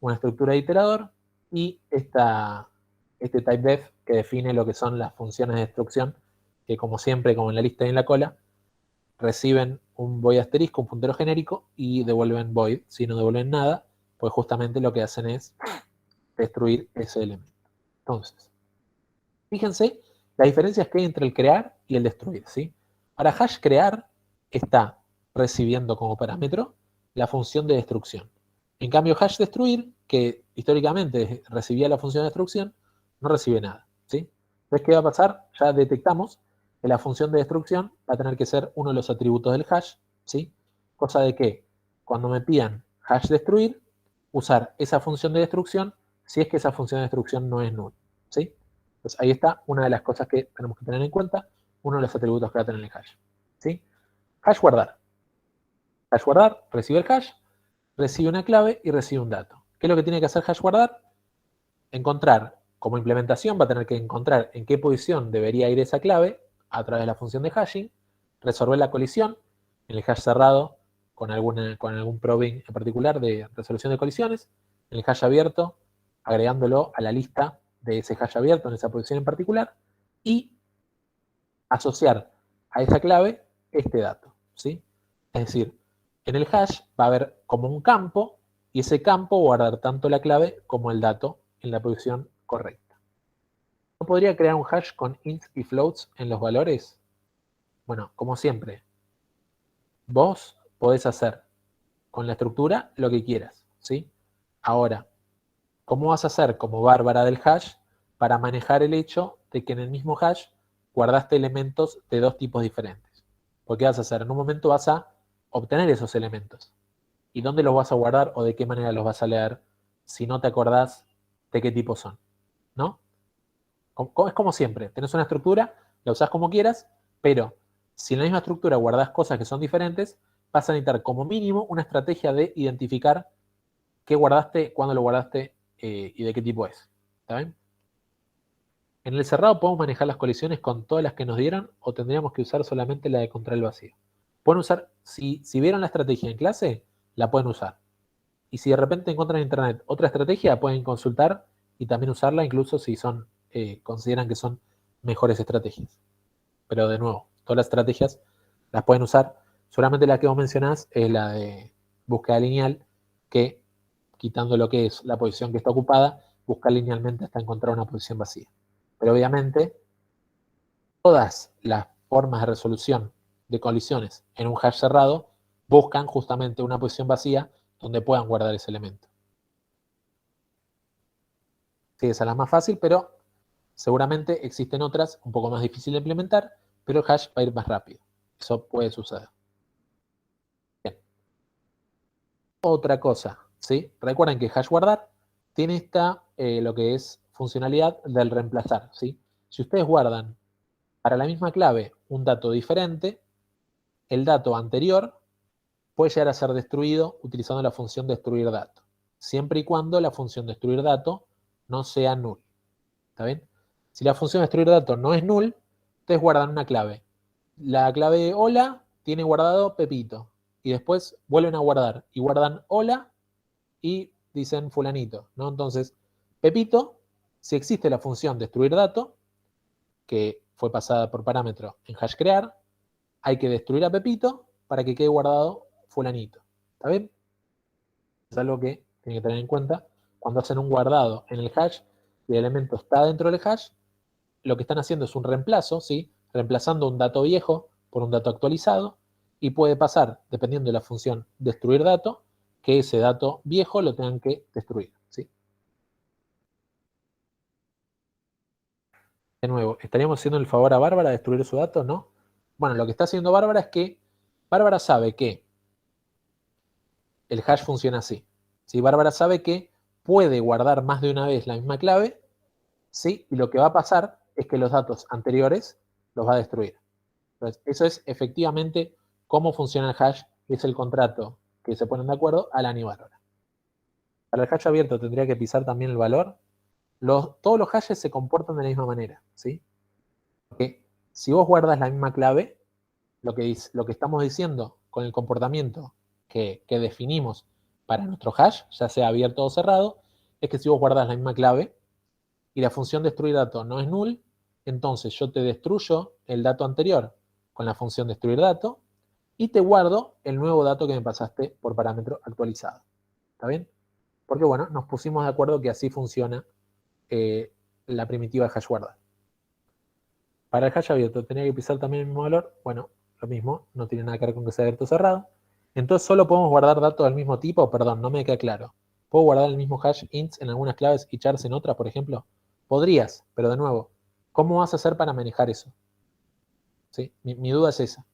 una estructura de iterador y este typedef que define lo que son las funciones de destrucción, que como siempre, como en la lista y en la cola, reciben un void asterisco, un puntero genérico, y devuelven void. Si no devuelven nada, pues justamente lo que hacen es destruir ese elemento. Entonces, fíjense las diferencias que hay entre el crear y el destruir, ¿sí? Para hash crear está recibiendo como parámetro la función de destrucción. En cambio, hash destruir, que históricamente recibía la función de destrucción, no recibe nada, ¿sí? Entonces, ¿qué va a pasar? Ya detectamos que la función de destrucción va a tener que ser uno de los atributos del hash, ¿sí? Cosa de que cuando me pidan hash destruir, usar esa función de destrucción si es que esa función de destrucción no es null, ¿sí? Entonces ahí está una de las cosas que tenemos que tener en cuenta, uno de los atributos que va a tener el hash, ¿sí? Hash guardar. Hash guardar recibe el hash, recibe una clave y recibe un dato. ¿Qué es lo que tiene que hacer hash guardar? Encontrar, como implementación, va a tener que encontrar en qué posición debería ir esa clave a través de la función de hashing, resolver la colisión en el hash cerrado con algún probing en particular de resolución de colisiones, en el hash abierto, agregándolo a la lista de ese hash abierto en esa posición en particular, y asociar a esa clave este dato, ¿sí? Es decir, en el hash va a haber como un campo, y ese campo va a guardar tanto la clave como el dato en la posición correcta. ¿No podría crear un hash con ints y floats en los valores? Bueno, como siempre, vos podés hacer con la estructura lo que quieras, ¿sí? Ahora, ¿cómo vas a hacer como bárbara del hash para manejar el hecho de que en el mismo hash guardaste elementos de dos tipos diferentes? Porque vas a hacer, en un momento vas a obtener esos elementos. ¿Y dónde los vas a guardar o de qué manera los vas a leer si no te acordás de qué tipo son? ¿No? Es como siempre, tenés una estructura, la usás como quieras, pero si en la misma estructura guardás cosas que son diferentes, vas a necesitar como mínimo una estrategia de identificar qué guardaste, cuándo lo guardaste y de qué tipo es. ¿Está bien? En el cerrado podemos manejar las colisiones con todas las que nos dieron o tendríamos que usar solamente la de control vacío. Pueden usar, si vieron la estrategia en clase, la pueden usar. Y si de repente encuentran en internet otra estrategia, pueden consultar y también usarla, incluso si consideran que son mejores estrategias. Pero de nuevo, todas las estrategias las pueden usar. Solamente la que vos mencionás es la de búsqueda lineal, que quitando lo que es la posición que está ocupada, busca linealmente hasta encontrar una posición vacía. Pero obviamente, todas las formas de resolución de colisiones en un hash cerrado buscan justamente una posición vacía donde puedan guardar ese elemento. Sí, esa es la más fácil, pero seguramente existen otras un poco más difíciles de implementar, pero el hash va a ir más rápido. Eso puede suceder. Bien. Otra cosa, ¿sí? Recuerden que hash guardar tiene lo que es funcionalidad del reemplazar, ¿sí? Si ustedes guardan para la misma clave un dato diferente, el dato anterior puede llegar a ser destruido utilizando la función destruir dato, siempre y cuando la función destruir dato no sea null. ¿Está bien? Si la función destruir dato no es null, ustedes guardan una clave. La clave hola tiene guardado Pepito. Y después vuelven a guardar. Y guardan hola y dicen fulanito, ¿no? Entonces, Pepito, si existe la función destruir dato, que fue pasada por parámetro en hash crear, hay que destruir a Pepito para que quede guardado fulanito. ¿Está bien? Es algo que tienen que tener en cuenta. Cuando hacen un guardado en el hash y el elemento está dentro del hash, lo que están haciendo es un reemplazo, ¿sí? Reemplazando un dato viejo por un dato actualizado, y puede pasar, dependiendo de la función destruir dato, que ese dato viejo lo tengan que destruir, ¿sí? De nuevo, ¿estaríamos haciendo el favor a Bárbara de destruir su dato? ¿No? Bueno, lo que está haciendo Bárbara es que Bárbara sabe que el hash funciona así, ¿Sí? Bárbara sabe que puede guardar más de una vez la misma clave, ¿sí? Y lo que va a pasar es que los datos anteriores los va a destruir. Entonces, eso es efectivamente cómo funciona el hash, y es el contrato que se ponen de acuerdo Alan y Bárbara. Para el hash abierto tendría que pisar también el valor. Todos los hashes se comportan de la misma manera, ¿sí? Porque si vos guardas la misma clave, lo que estamos diciendo con el comportamiento que definimos para nuestro hash, ya sea abierto o cerrado, es que si vos guardas la misma clave y la función destruir dato no es null, entonces yo te destruyo el dato anterior con la función destruir dato y te guardo el nuevo dato que me pasaste por parámetro actualizado. ¿Está bien? Porque bueno, nos pusimos de acuerdo que así funciona la primitiva de hash guardar. Para el hash abierto, ¿tenía que pisar también el mismo valor? Bueno, lo mismo, no tiene nada que ver con que sea abierto o cerrado. Entonces solo podemos guardar datos del mismo tipo, perdón, no me queda claro. ¿Puedo guardar el mismo hash ints en algunas claves y chars en otras, por ejemplo? Podrías, pero de nuevo, ¿cómo vas a hacer para manejar eso? ¿Sí? Mi duda es esa.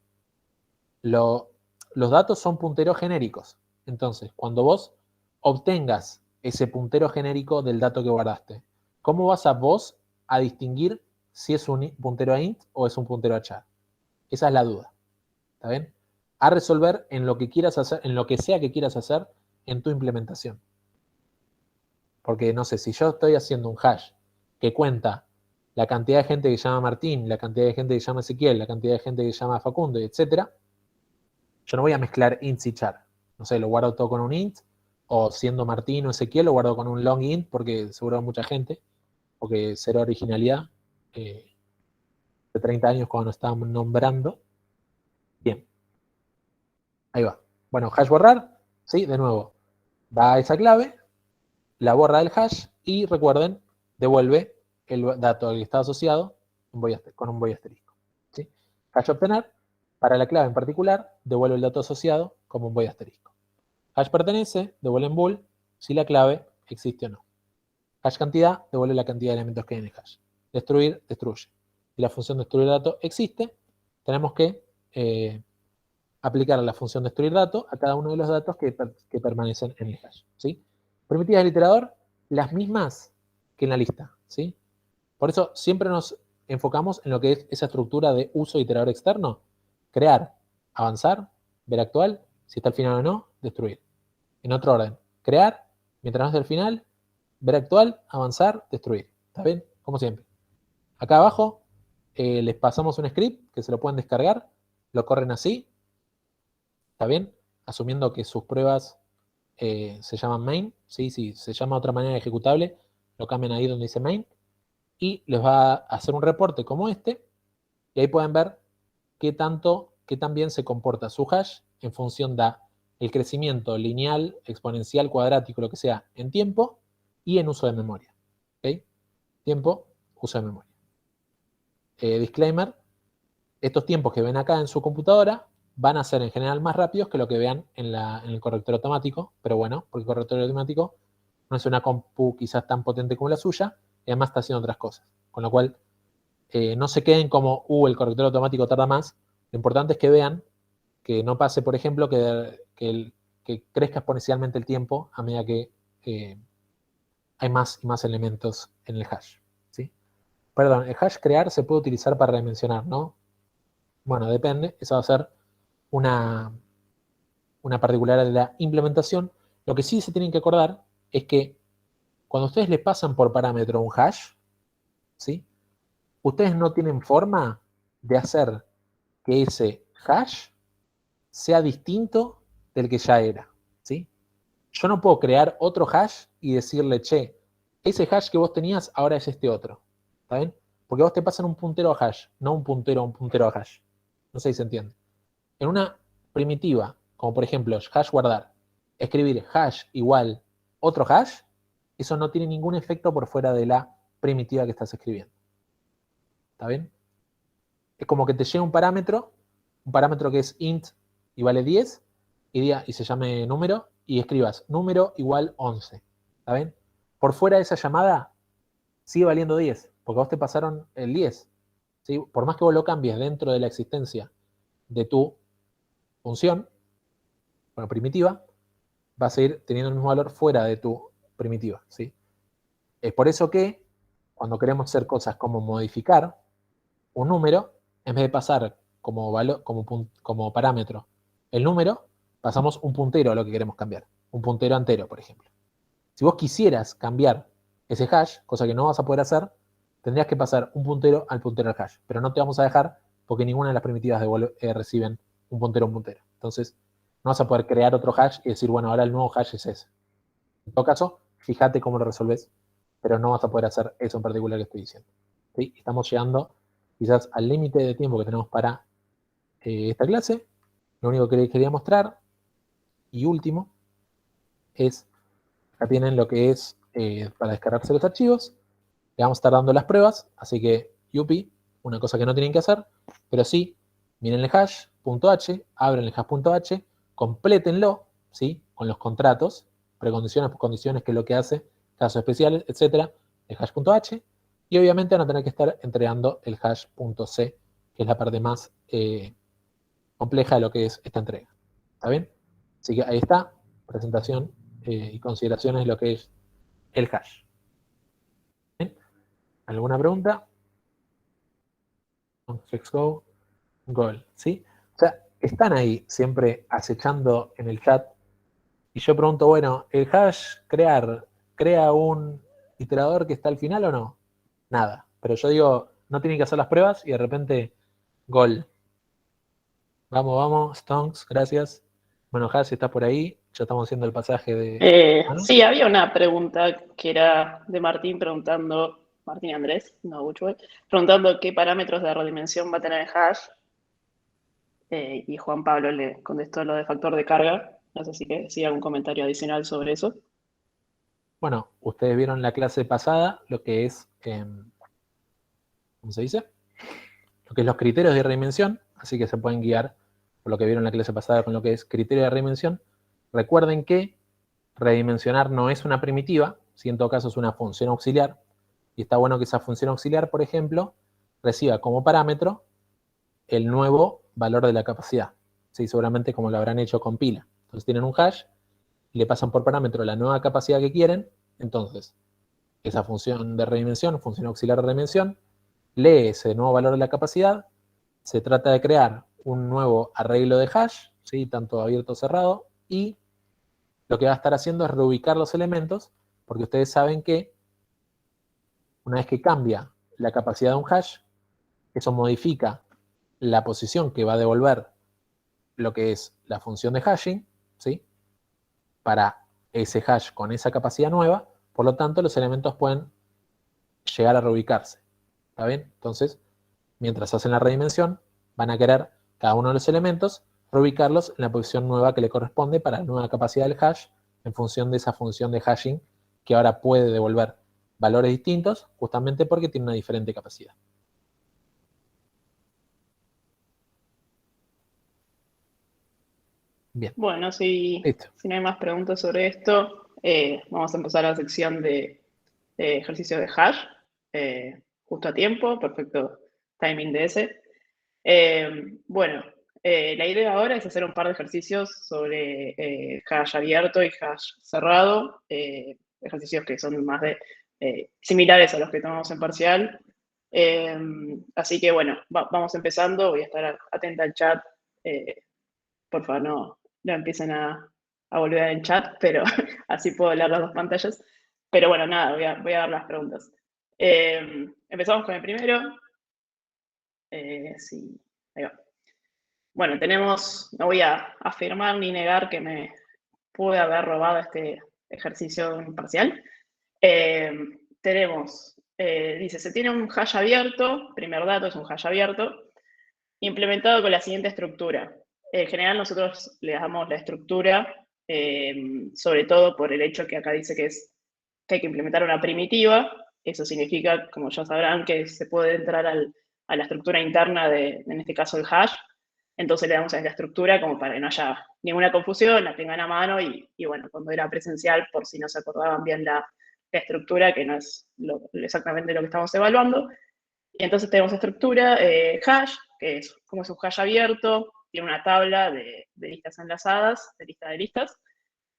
Los datos son punteros genéricos. Entonces, cuando vos obtengas ese puntero genérico del dato que guardaste, ¿cómo vas a vos a distinguir si es un puntero a int o es un puntero a char? Esa es la duda. ¿Está bien? A resolver en lo que quieras hacer, en lo que sea que quieras hacer en tu implementación. Porque, no sé, si yo estoy haciendo un hash que cuenta la cantidad de gente que llama Martín, la cantidad de gente que llama Ezequiel, la cantidad de gente que llama Facundo, etc., yo no voy a mezclar ints y char. No sé, lo guardo todo con un int, o siendo Martín o Ezequiel, lo guardo con un long int, porque seguro hay mucha gente, porque cero originalidad. De 30 años cuando nos estábamos nombrando. Bien. Ahí va. Bueno, hash borrar, ¿sí? De nuevo, va a esa clave, la borra del hash y recuerden, devuelve el dato que está asociado con un voy asterisco. ¿Sí? Hash obtener, para la clave en particular, devuelve el dato asociado como un voy asterisco. Hash pertenece, devuelve en bool si la clave existe o no. Hash cantidad, devuelve la cantidad de elementos que hay en el hash. Destruir, destruye. Si la función destruir dato existe, tenemos que aplicar la función destruir dato a cada uno de los datos que permanecen en el hash. ¿Sí? Primitivas del iterador, las mismas que en la lista. ¿Sí? Por eso siempre nos enfocamos en lo que es esa estructura de uso de iterador externo. Crear, avanzar, ver actual, si está al final o no, destruir. En otro orden, crear, mientras no esté al final, ver actual, avanzar, destruir. ¿Está bien? Como siempre. Acá abajo les pasamos un script que se lo pueden descargar, lo corren así, ¿está bien? Asumiendo que sus pruebas se llaman main, ¿sí? Si se llama de otra manera ejecutable, lo cambian ahí donde dice main, y les va a hacer un reporte como este, y ahí pueden ver qué tan bien se comporta su hash en función de el crecimiento lineal, exponencial, cuadrático, lo que sea, en tiempo y en uso de memoria. ¿Okay? Tiempo, uso de memoria. Disclaimer, estos tiempos que ven acá en su computadora van a ser en general más rápidos que lo que vean en el corrector automático, pero bueno, porque el corrector automático no es una compu quizás tan potente como la suya, y además está haciendo otras cosas. Con lo cual, no se queden como, el corrector automático tarda más. Lo importante es que vean que no pase, por ejemplo, que crezca exponencialmente el tiempo a medida que hay más y más elementos en el hash. ¿Sí? Perdón, el hash crear se puede utilizar para redimensionar, ¿no? Bueno, depende. Esa va a ser una particularidad de la implementación. Lo que sí se tienen que acordar es que cuando ustedes le pasan por parámetro un hash, ¿sí? Ustedes no tienen forma de hacer que ese hash sea distinto del que ya era, ¿sí? Yo no puedo crear otro hash y decirle, che, ese hash que vos tenías ahora es este otro, ¿está bien? Porque vos te pasan un puntero a hash, no un puntero a hash. No sé si se entiende. En una primitiva, como por ejemplo hash guardar, escribir hash igual otro hash, eso no tiene ningún efecto por fuera de la primitiva que estás escribiendo. ¿Está bien? Es como que te llega un parámetro que es int y vale 10, y se llame número, y escribas número igual 11. ¿Está bien? Por fuera de esa llamada, sigue valiendo 10, porque a vos te pasaron el 10. ¿Sí? Por más que vos lo cambies dentro de la existencia de tu función, bueno, primitiva, va a seguir teniendo el mismo valor fuera de tu primitiva, ¿sí? Es por eso que cuando queremos hacer cosas como modificar un número, en vez de pasar como parámetro el número, pasamos un puntero a lo que queremos cambiar. Un puntero entero, por ejemplo. Si vos quisieras cambiar ese hash, cosa que no vas a poder hacer, tendrías que pasar un puntero al hash. Pero no te vamos a dejar porque ninguna de las primitivas reciben un puntero. Entonces, no vas a poder crear otro hash y decir, bueno, ahora el nuevo hash es ese. En todo caso, fíjate cómo lo resolves, pero no vas a poder hacer eso en particular que estoy diciendo. ¿Sí? Estamos llegando quizás al límite de tiempo que tenemos para esta clase. Lo único que les quería mostrar, y último, es, acá tienen lo que es para descargarse los archivos. Le vamos a estar dando las pruebas, así que, yupi, una cosa que no tienen que hacer, pero sí, miren el hash.h, abren el hash.h, complétenlo, ¿sí? Con los contratos, precondiciones, condiciones, que es lo que hace, casos especiales, etcétera, el hash.h, y obviamente van a tener que estar entregando el hash.c, que es la parte más compleja de lo que es esta entrega. ¿Está bien? Así que ahí está, presentación y consideraciones de lo que es el hash. ¿Bien? ¿Alguna pregunta? Let's go. Goal, ¿sí? O sea, están ahí siempre acechando en el chat y yo pregunto, bueno, ¿el hash crea un iterador que está al final o no? Nada, pero yo digo, no tienen que hacer las pruebas y de repente, gol. Vamos, Stonks, gracias. Bueno, hash está por ahí, ya estamos haciendo el pasaje de... Sí, había una pregunta que era de Martín Martín Andrés, no Buchwell, preguntando qué parámetros de redimensión va a tener el hash. Y Juan Pablo le contestó lo de factor de carga. No sé si hay algún comentario adicional sobre eso. Bueno, ustedes vieron la clase pasada lo que es, ¿cómo se dice? Lo que es los criterios de redimensión, así que se pueden guiar por lo que vieron la clase pasada con lo que es criterio de redimensión. Recuerden que redimensionar no es una primitiva, si en todo caso es una función auxiliar, y está bueno que esa función auxiliar, por ejemplo, reciba como parámetro el nuevo valor de la capacidad. ¿Sí? Seguramente como lo habrán hecho con pila. Entonces tienen un hash y le pasan por parámetro la nueva capacidad que quieren. Entonces, esa función de redimensión, función auxiliar de redimensión, lee ese nuevo valor de la capacidad, se trata de crear un nuevo arreglo de hash, ¿sí? Tanto abierto o cerrado, y lo que va a estar haciendo es reubicar los elementos, porque ustedes saben que una vez que cambia la capacidad de un hash, eso modifica la posición que va a devolver lo que es la función de hashing, ¿sí? Para ese hash con esa capacidad nueva, por lo tanto los elementos pueden llegar a reubicarse. ¿Está bien? Entonces, mientras hacen la redimensión, van a querer cada uno de los elementos reubicarlos en la posición nueva que le corresponde para la nueva capacidad del hash en función de esa función de hashing que ahora puede devolver valores distintos justamente porque tiene una diferente capacidad. Bien. Bueno, si no hay más preguntas sobre esto, vamos a empezar la sección de ejercicios de hash. Justo a tiempo, perfecto timing de ese. Bueno, la idea ahora es hacer un par de ejercicios sobre hash abierto y hash cerrado. Ejercicios que son más similares a los que tomamos en parcial. Así que bueno, vamos empezando. Voy a estar atenta al chat. Por favor, no empiecen a volver en chat, pero así puedo leer las dos pantallas. Pero bueno, nada, voy a dar las preguntas. Empezamos con el primero. Sí, ahí va. Bueno, no voy a afirmar ni negar que me pude haber robado este ejercicio parcial. Dice, se tiene un hash abierto, primer dato es un hash abierto, implementado con la siguiente estructura. En general nosotros le damos la estructura, sobre todo por el hecho que acá dice que hay que implementar una primitiva. Eso significa, como ya sabrán, que se puede entrar a la estructura interna en este caso, el hash. Entonces le damos a la estructura como para que no haya ninguna confusión, la tengan a mano y bueno, cuando era presencial, por si no se acordaban bien la estructura, que no es exactamente lo que estamos evaluando. Y entonces tenemos estructura hash, que es como es un hash abierto, tiene una tabla de listas enlazadas, de lista de listas,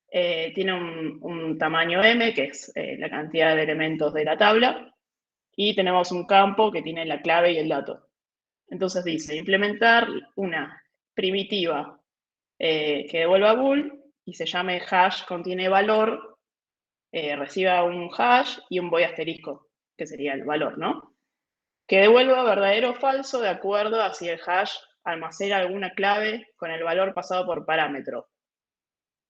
tiene un tamaño m, que es la cantidad de elementos de la tabla, y tenemos un campo que tiene la clave y el dato. Entonces dice, implementar una primitiva que devuelva bool y se llame hash contiene valor, reciba un hash y un void asterisco, que sería el valor, ¿no? Que devuelva verdadero o falso de acuerdo a si el hash almacena alguna clave con el valor pasado por parámetro.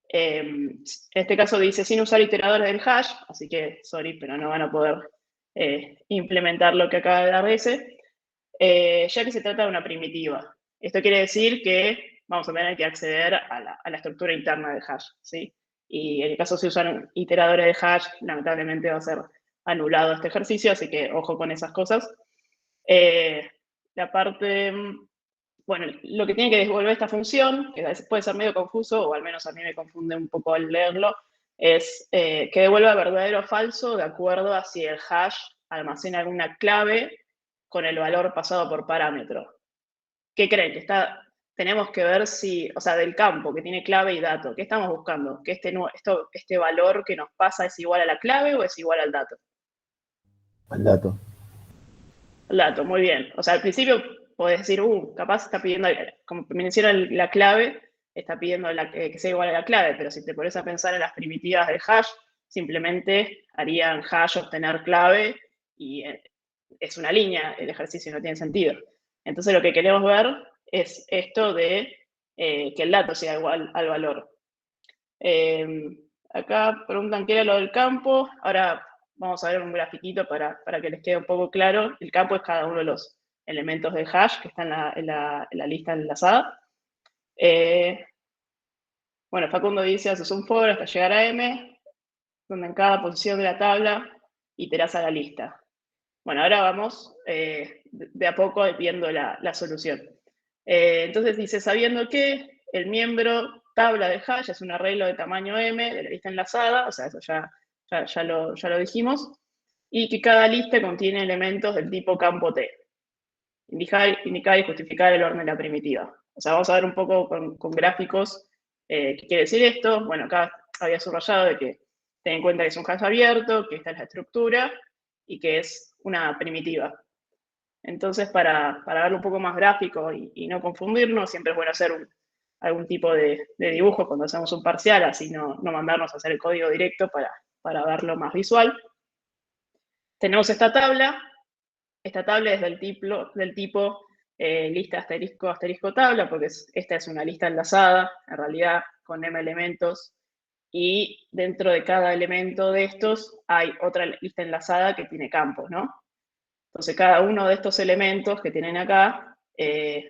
En este caso dice sin usar iteradores del hash, así que, sorry, pero no van a poder implementar lo que acaba de dar ese, ya que se trata de una primitiva. Esto quiere decir que vamos a tener que acceder a la estructura interna del hash, ¿sí? Y en el caso si usan iteradores de hash, lamentablemente va a ser anulado este ejercicio, así que ojo con esas cosas. La parte, bueno, lo que tiene que devolver esta función, que a veces puede ser medio confuso, o al menos a mí me confunde un poco al leerlo, es que devuelva verdadero o falso de acuerdo a si el hash almacena alguna clave con el valor pasado por parámetro. ¿Qué creen? Que tenemos que ver si, o sea, del campo que tiene clave y dato, ¿qué estamos buscando? ¿Que este valor que nos pasa es igual a la clave o es igual al dato? Al dato. El dato, muy bien. O sea, al principio podés decir, capaz está pidiendo, como menciona la clave, está pidiendo que sea igual a la clave, pero si te pones a pensar en las primitivas del hash, simplemente harían hash obtener clave y es una línea, el ejercicio no tiene sentido. Entonces lo que queremos ver es esto de que el dato sea igual al valor. Acá preguntan qué era lo del campo. Ahora vamos a ver un grafiquito para que les quede un poco claro. El campo es cada uno de los elementos del hash que están en la lista enlazada. Bueno, Facundo dice, haces un for hasta llegar a m, donde en cada posición de la tabla iterás a la lista. Bueno, ahora vamos de a poco viendo la solución. Entonces dice, sabiendo que el miembro tabla de hash es un arreglo de tamaño m de la lista enlazada, o sea, eso ya lo dijimos, y que cada lista contiene elementos del tipo campo T. Indicar y justificar el orden de la primitiva. O sea, vamos a ver un poco con gráficos qué quiere decir esto. Bueno, acá había subrayado de que ten en cuenta que es un hash abierto, que esta es la estructura y que es una primitiva. Entonces, para verlo un poco más gráfico y no confundirnos, siempre es bueno hacer algún tipo de dibujo cuando hacemos un parcial, así no mandarnos a hacer el código directo para verlo más visual. Tenemos esta tabla. Esta tabla es del tipo lista asterisco asterisco tabla, porque esta es una lista enlazada, en realidad con m elementos, y dentro de cada elemento de estos hay otra lista enlazada que tiene campos, ¿no? Entonces cada uno de estos elementos que tienen acá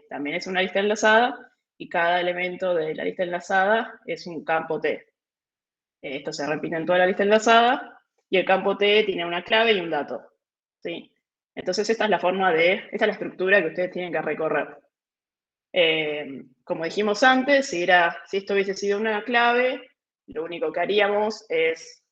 también es una lista enlazada, y cada elemento de la lista enlazada es un campo T. Esto se repite en toda la lista enlazada, y el campo T tiene una clave y un dato, ¿sí? Entonces esta es esta es la estructura que ustedes tienen que recorrer. Como dijimos antes, si esto hubiese sido una clave, lo único que haríamos es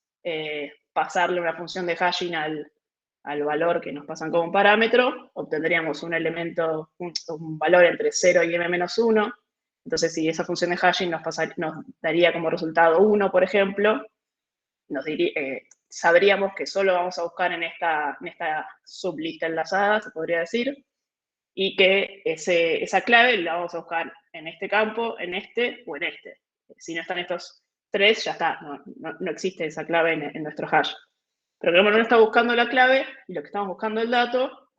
pasarle una función de hashing al valor que nos pasan como parámetro, obtendríamos un elemento, un valor entre 0 y m-1. Entonces, si esa función de hashing nos daría como resultado 1, por ejemplo, sabríamos que solo vamos a buscar en esta sublista enlazada, se podría decir, y que esa clave la vamos a buscar en este campo, en este o en este. Si no están estos tres, ya está, no existe esa clave en nuestro hash. Pero como no está buscando la clave y lo que estamos buscando el dato,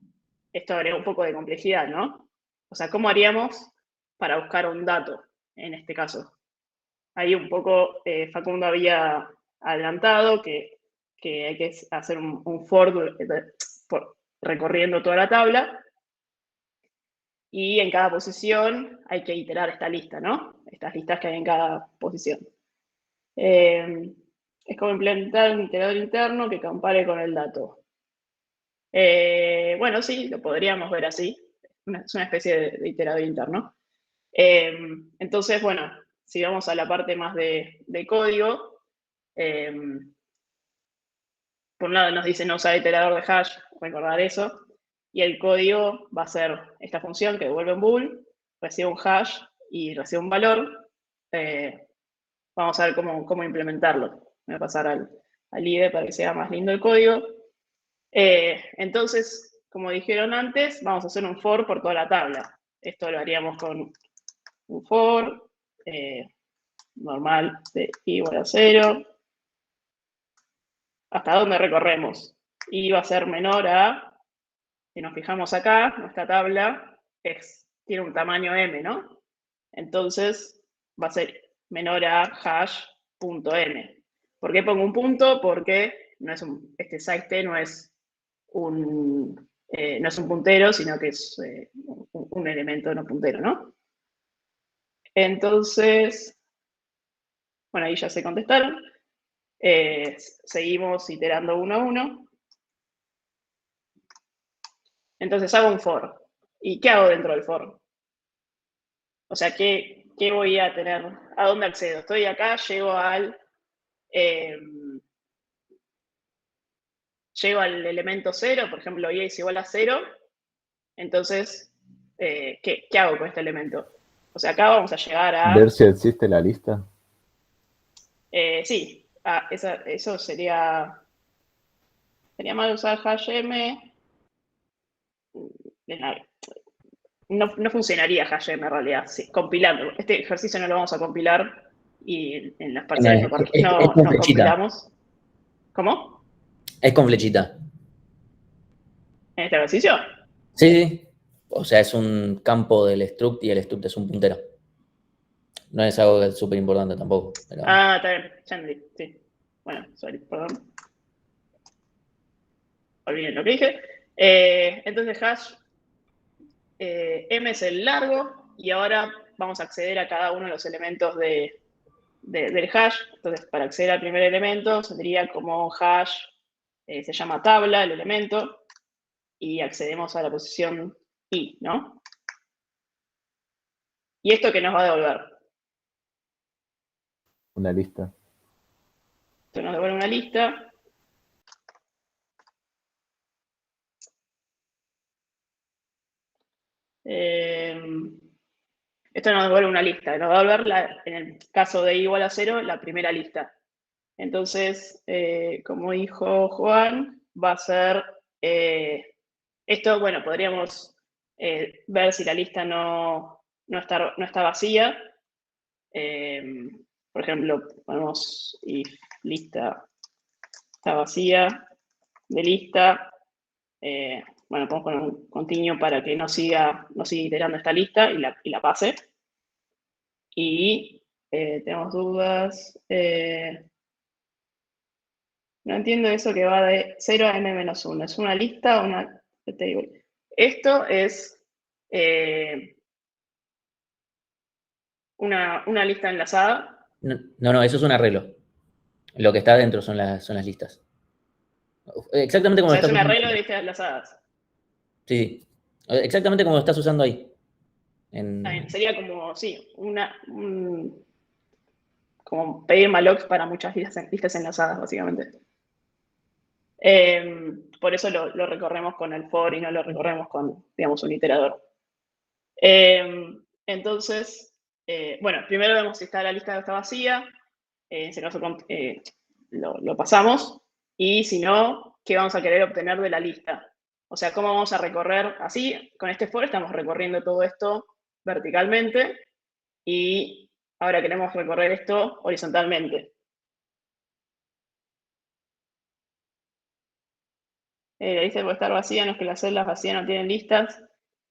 esto habría un poco de complejidad, ¿no? O sea, ¿cómo haríamos para buscar un dato en este caso? Ahí un poco Facundo había adelantado que hay que hacer un for recorriendo toda la tabla, y en cada posición hay que iterar esta lista, ¿no? Estas listas que hay en cada posición. Es como implementar un iterador interno que compare con el dato. Bueno, sí, lo podríamos ver así. Es una especie de iterador interno. Entonces, bueno, si vamos a la parte más de código, por un lado nos dice no usar iterador de hash, recordar eso, y el código va a ser esta función que devuelve un bool, recibe un hash y recibe un valor. vamos a ver cómo implementarlo. Voy a pasar al IDE para que sea más lindo el código. Entonces, como dijeron antes, vamos a hacer un for por toda la tabla. Esto lo haríamos con un for normal de i igual a 0. ¿Hasta dónde recorremos? I va a ser menor a, si nos fijamos acá, nuestra tabla tiene un tamaño m, ¿no? Entonces va a ser menor a hash.m. ¿Por qué pongo un punto? Porque no es este site no es un puntero, sino que es un elemento no puntero, ¿no? Entonces, bueno, ahí ya se contestaron. Seguimos iterando uno a uno. Entonces hago un for. ¿Y qué hago dentro del for? O sea, ¿qué voy a tener? ¿A dónde accedo? Estoy acá, llego al elemento 0, por ejemplo, y es igual a 0. Entonces, ¿qué hago con este elemento? O sea, acá vamos a llegar a... Ver si existe la lista. Sí, eso sería... Sería mal usar hashm. No funcionaría hashm en realidad, sí, compilando. Este ejercicio no lo vamos a compilar y en las parciales no compilamos. ¿Cómo? Es con flechita. ¿En este ejercicio? Sí. O sea, es un campo del struct y el struct es un puntero. No es algo súper importante tampoco. Pero... Ah, está bien, ya entendí, sí. Bueno, sorry, perdón. Olviden lo que dije. Entonces hash m es el largo y ahora vamos a acceder a cada uno de los elementos del hash. Entonces, para acceder al primer elemento, sería como hash, se llama tabla el elemento, y accedemos a la posición i, ¿no? ¿Y esto qué nos va a devolver? Una lista. Esto nos devuelve una lista. Esto nos devuelve una lista. Nos va a devolver, en el caso de i igual a 0, la primera lista. Entonces, como dijo Juan, va a ser... esto, bueno, podríamos ver si la lista no está vacía. Por ejemplo, ponemos if lista está vacía de lista. Bueno, podemos poner un continuo para que no siga iterando esta lista y la pase. Y tenemos dudas. No entiendo eso que va de 0 a m-1. ¿Es una lista o una table? Esto es una lista enlazada. No, eso es un arreglo. Lo que está adentro son las listas. Exactamente como O sea, lo estás es un usando. arreglo de listas enlazadas. Sí. Exactamente como lo estás usando ahí. Sería como, sí, como pedir mallocs para muchas listas enlazadas, básicamente. Por eso lo recorremos con el for y no lo recorremos con, digamos, un iterador. Entonces, bueno, primero vemos si está la lista que está vacía. En ese caso lo pasamos. Y si no, ¿qué vamos a querer obtener de la lista? O sea, ¿cómo vamos a recorrer? Así, con este for estamos recorriendo todo esto verticalmente. Y ahora queremos recorrer esto horizontalmente. La lista puede estar vacía, no es que las celdas vacías no tienen listas.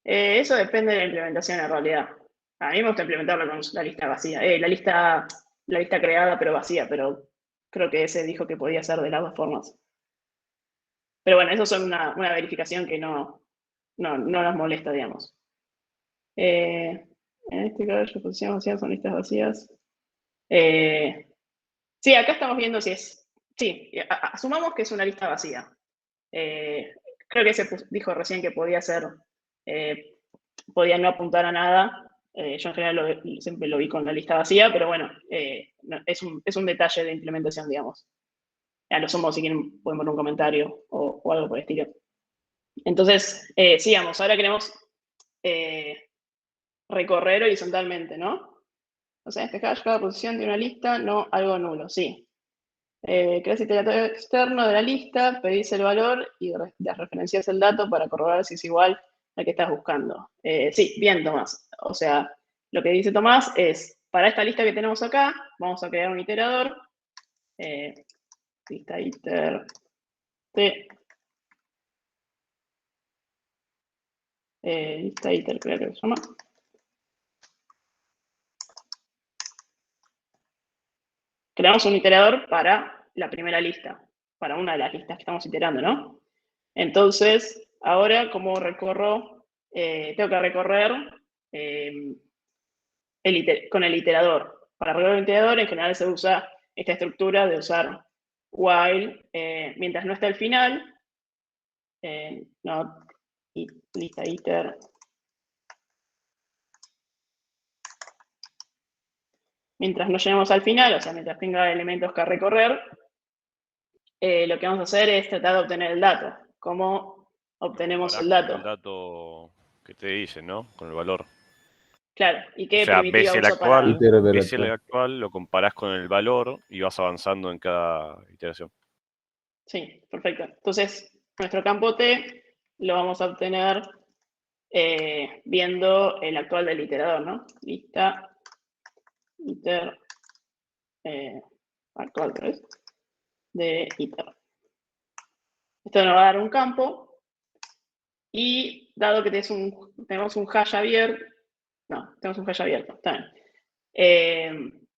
Eso depende de la implementación en realidad. A mí me gusta implementarlo con la lista vacía. La lista creada pero vacía, pero creo que ese dijo que podía ser de las dos formas. Pero bueno, eso son una verificación que no nos molesta, digamos. En este caso, posiciones vacías son listas vacías. Sí, acá estamos viendo si es... Sí, asumamos que es una lista vacía. Creo que se dijo recién que podía ser... podía no apuntar a nada. Yo en general siempre lo vi con la lista vacía, pero bueno, es un detalle de implementación, digamos. A lo sumo, si quieren, pueden poner un comentario o algo por el estilo. Entonces, sigamos. Ahora queremos recorrer horizontalmente, ¿no? O sea, en este hash cada posición de una lista, no algo nulo, sí. Creas iteratorio externo de la lista, pedís el valor y referencias el dato para corroborar si es igual al que estás buscando. Sí, bien, Tomás. O sea, lo que dice Tomás es, para esta lista que tenemos acá, vamos a crear un iterador. Lista iter t. Lista iter, creo que se llama. Creamos un iterador para la primera lista, para una de las listas que estamos iterando, ¿no? Entonces, ahora, ¿cómo recorro? Tengo que recorrer con el iterador. Para recorrer el iterador, en general se usa esta estructura de usar while, mientras no está el final, not lista iter. Mientras no lleguemos al final, o sea, mientras tenga elementos que recorrer, lo que vamos a hacer es tratar de obtener el dato. ¿Cómo obtenemos el dato? El dato que te dicen, ¿no? Con el valor. Claro, ¿y qué O sea, primitiva ves el uso para...? actual, ves el actual, lo comparás con el valor y vas avanzando en cada iteración. Sí, perfecto. Entonces, nuestro campo T lo vamos a obtener viendo el actual del iterador, ¿no? Lista iter actual, ¿ves? De iter. Esto nos va a dar un campo y dado que tenemos un hash abierto, está bien.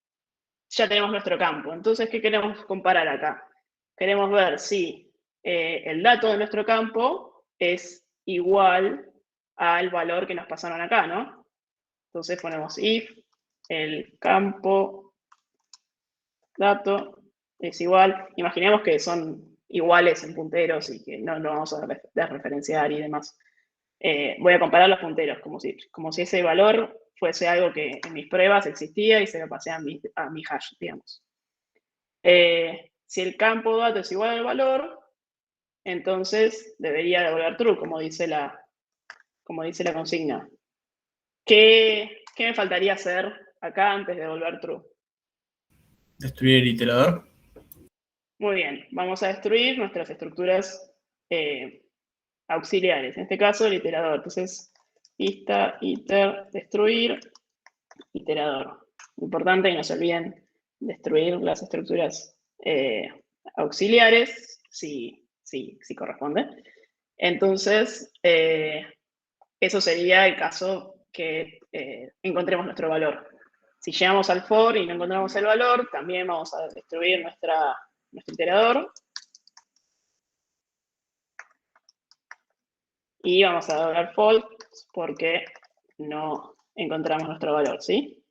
Ya tenemos nuestro campo. Entonces, ¿qué queremos comparar acá? Queremos ver si el dato de nuestro campo es igual al valor que nos pasaron acá, ¿no? Entonces ponemos if el campo dato es igual. Imaginemos que son iguales en punteros y que no vamos a desreferenciar y demás. Voy a comparar los punteros como si ese valor fuese algo que en mis pruebas existía y se lo pasé a mi hash, digamos. Si el campo dato es igual al valor, entonces debería devolver true, como dice la consigna. ¿Qué me faltaría hacer acá antes de devolver true? Destruir el iterador. Muy bien, vamos a destruir nuestras estructuras auxiliares, en este caso el iterador. Entonces, lista, iter, destruir, iterador. Importante que no se olviden destruir las estructuras auxiliares, si corresponde. Entonces, eso sería el caso que encontremos nuestro valor. Si llegamos al for y no encontramos el valor, también vamos a destruir nuestro iterador. Y vamos a doblar false porque no encontramos nuestro valor, ¿sí?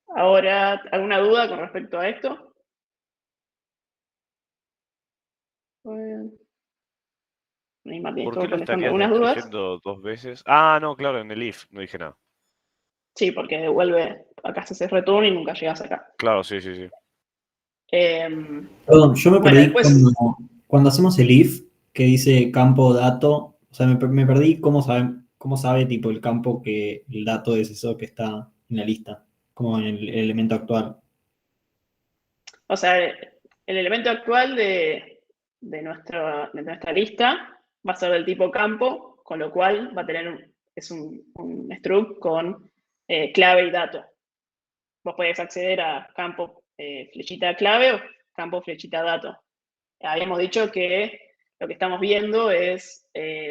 Ahora, ¿alguna duda con respecto a esto? Martín, ¿Por qué lo contestando estarías algunas dudas. destruyendo 2 veces? Ah, no, claro, en el if, no dije nada. Sí, porque devuelve, acá se hace return y nunca llegas acá. Claro, sí. Perdón, yo me perdí después, cuando hacemos el if, que dice campo dato, o sea, me perdí cómo sabe tipo el campo que el dato es eso que está en la lista, como en el elemento actual. o sea, el elemento actual de nuestra lista va a ser del tipo campo, con lo cual va a tener es un struct con clave y dato. Vos podés acceder a campo flechita clave o campo flechita dato. Habíamos dicho que lo que estamos viendo es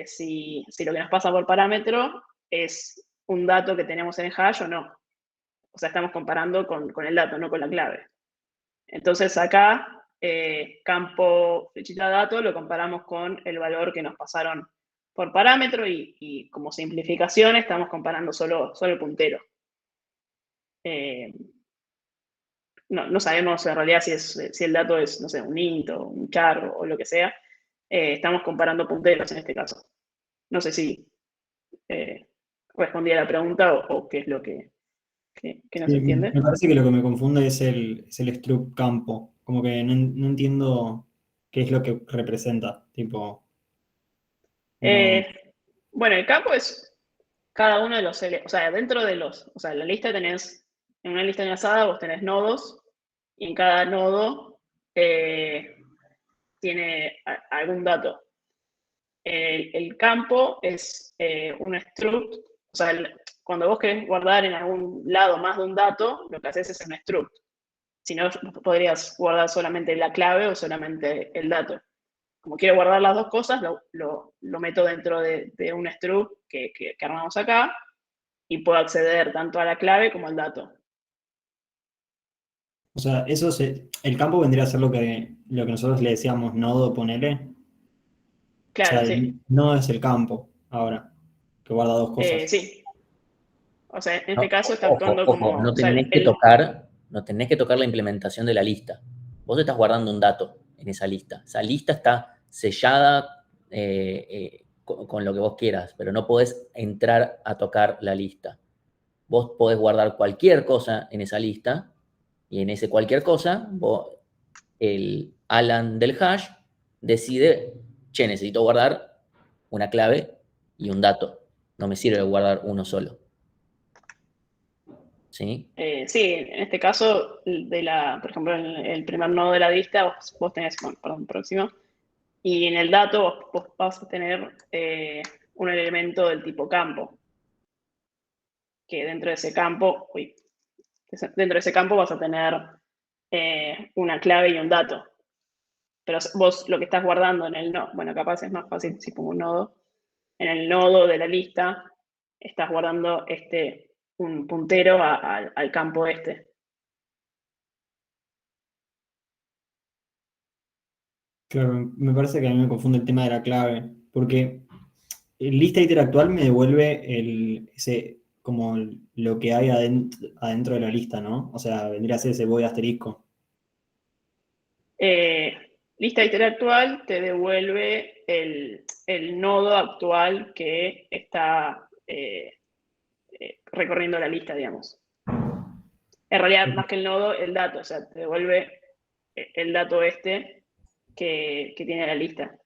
si lo que nos pasa por parámetro es un dato que tenemos en hash o no. O sea, estamos comparando con el dato, no con la clave. Entonces acá, campo flechita dato lo comparamos con el valor que nos pasaron por parámetro y como simplificación estamos comparando solo el puntero. No sabemos en realidad si el dato es, no sé, un int o un char o lo que sea. Estamos comparando punteros en este caso. No sé si respondí a la pregunta o qué es lo que no se entiende. Me parece que lo que me confunde es el struct campo. Como que no entiendo qué es lo que representa. Tipo. Bueno, el campo cada uno de los, o sea, dentro de los, o sea, en la lista tenés, en una lista enlazada vos tenés nodos, y en cada nodo tiene algún dato. El campo es un struct, o sea, cuando vos querés guardar en algún lado más de un dato, lo que haces es un struct. Si no, podrías guardar solamente la clave o solamente el dato. Como quiero guardar las dos cosas, lo meto dentro de un struct que armamos acá y puedo acceder tanto a la clave como al dato. O sea, el campo vendría a ser lo que nosotros le decíamos nodo, ponele. Claro, O sea, sí. no es el campo ahora, que guarda dos cosas. Sí. O sea, en este No, caso está ojo, actuando ojo, como... no o sea, tenés que tocar la implementación de la lista. Vos estás guardando un dato en esa lista. Esa lista está sellada con lo que vos quieras, pero no podés entrar a tocar la lista. Vos podés guardar cualquier cosa en esa lista y en ese cualquier cosa, el Alan del hash decide, che, necesito guardar una clave y un dato. No me sirve guardar uno solo. ¿Sí? Sí, en este caso, por ejemplo, en el primer nodo de la lista, vos tenés, bueno, perdón, próximo, y en el dato vos vas a tener un elemento del tipo campo, que dentro de ese campo, vas a tener una clave y un dato. Pero vos lo que estás guardando en el nodo, bueno, capaz es más fácil si pongo un nodo, en el nodo de la lista estás guardando un puntero al campo este. Claro, me parece que a mí me confunde el tema de la clave, porque lista interactual me devuelve como lo que hay adentro de la lista, ¿no? O sea, vendría a ser ese void asterisco. Lista interactual te devuelve el nodo actual que está recorriendo la lista, digamos. En realidad, más que el nodo, el dato, o sea, te devuelve el dato que tiene la lista.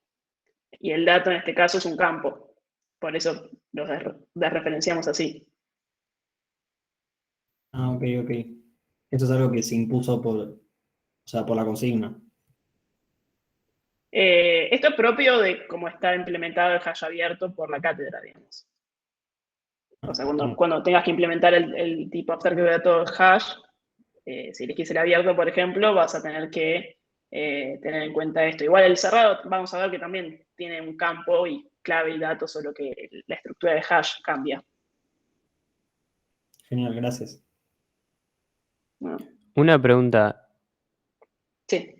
Y el dato en este caso es un campo. Por eso los desreferenciamos así. Ah, ok. Eso es algo que se impuso por la consigna. Esto es propio de cómo está implementado el hash abierto por la cátedra, digamos. O sea, cuando tengas que implementar el tipo abstracto de datos hash, si elegís el abierto, por ejemplo, vas a tener que tener en cuenta esto. Igual el cerrado, vamos a ver que también tiene un campo y clave y datos, solo que la estructura de hash cambia. Genial, gracias. Bueno, Una pregunta. sí.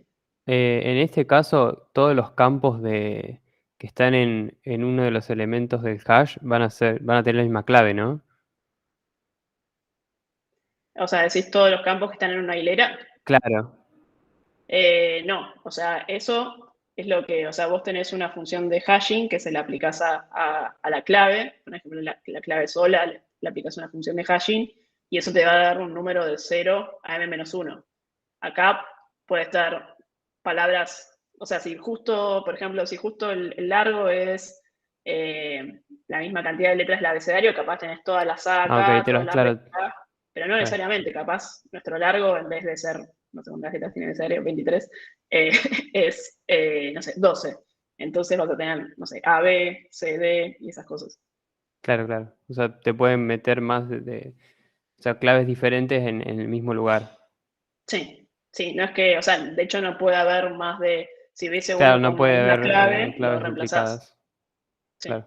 En este caso, todos los campos que están en uno de los elementos del hash van a tener la misma clave, ¿no? O sea, decís todos los campos que están en una hilera. Claro. No, o sea, eso es lo que, o sea, vos tenés una función de hashing que se le aplicás a la clave, por ejemplo, la clave sola, le aplicas una función de hashing y eso te va a dar un número de 0 a m-1. Acá puede estar palabras, o sea, si justo, por ejemplo, si justo el largo es la misma cantidad de letras del abecedario, capaz tenés todas las A acá, Ok, todas las claro. B acá, pero no necesariamente, capaz nuestro largo, en vez de ser, no sé cuántas letras tiene abecedario, 23, es, no sé, 12. Entonces vas a tener, no sé, A, B, C, D y esas cosas. Claro. O sea, te pueden meter más o sea, claves diferentes en el mismo lugar. Sí, no es que, o sea, de hecho no puede haber más de, si hubiese Claro, uno no con la puede misma haber clave, lo claves reemplazás. duplicadas. Sí. Claro.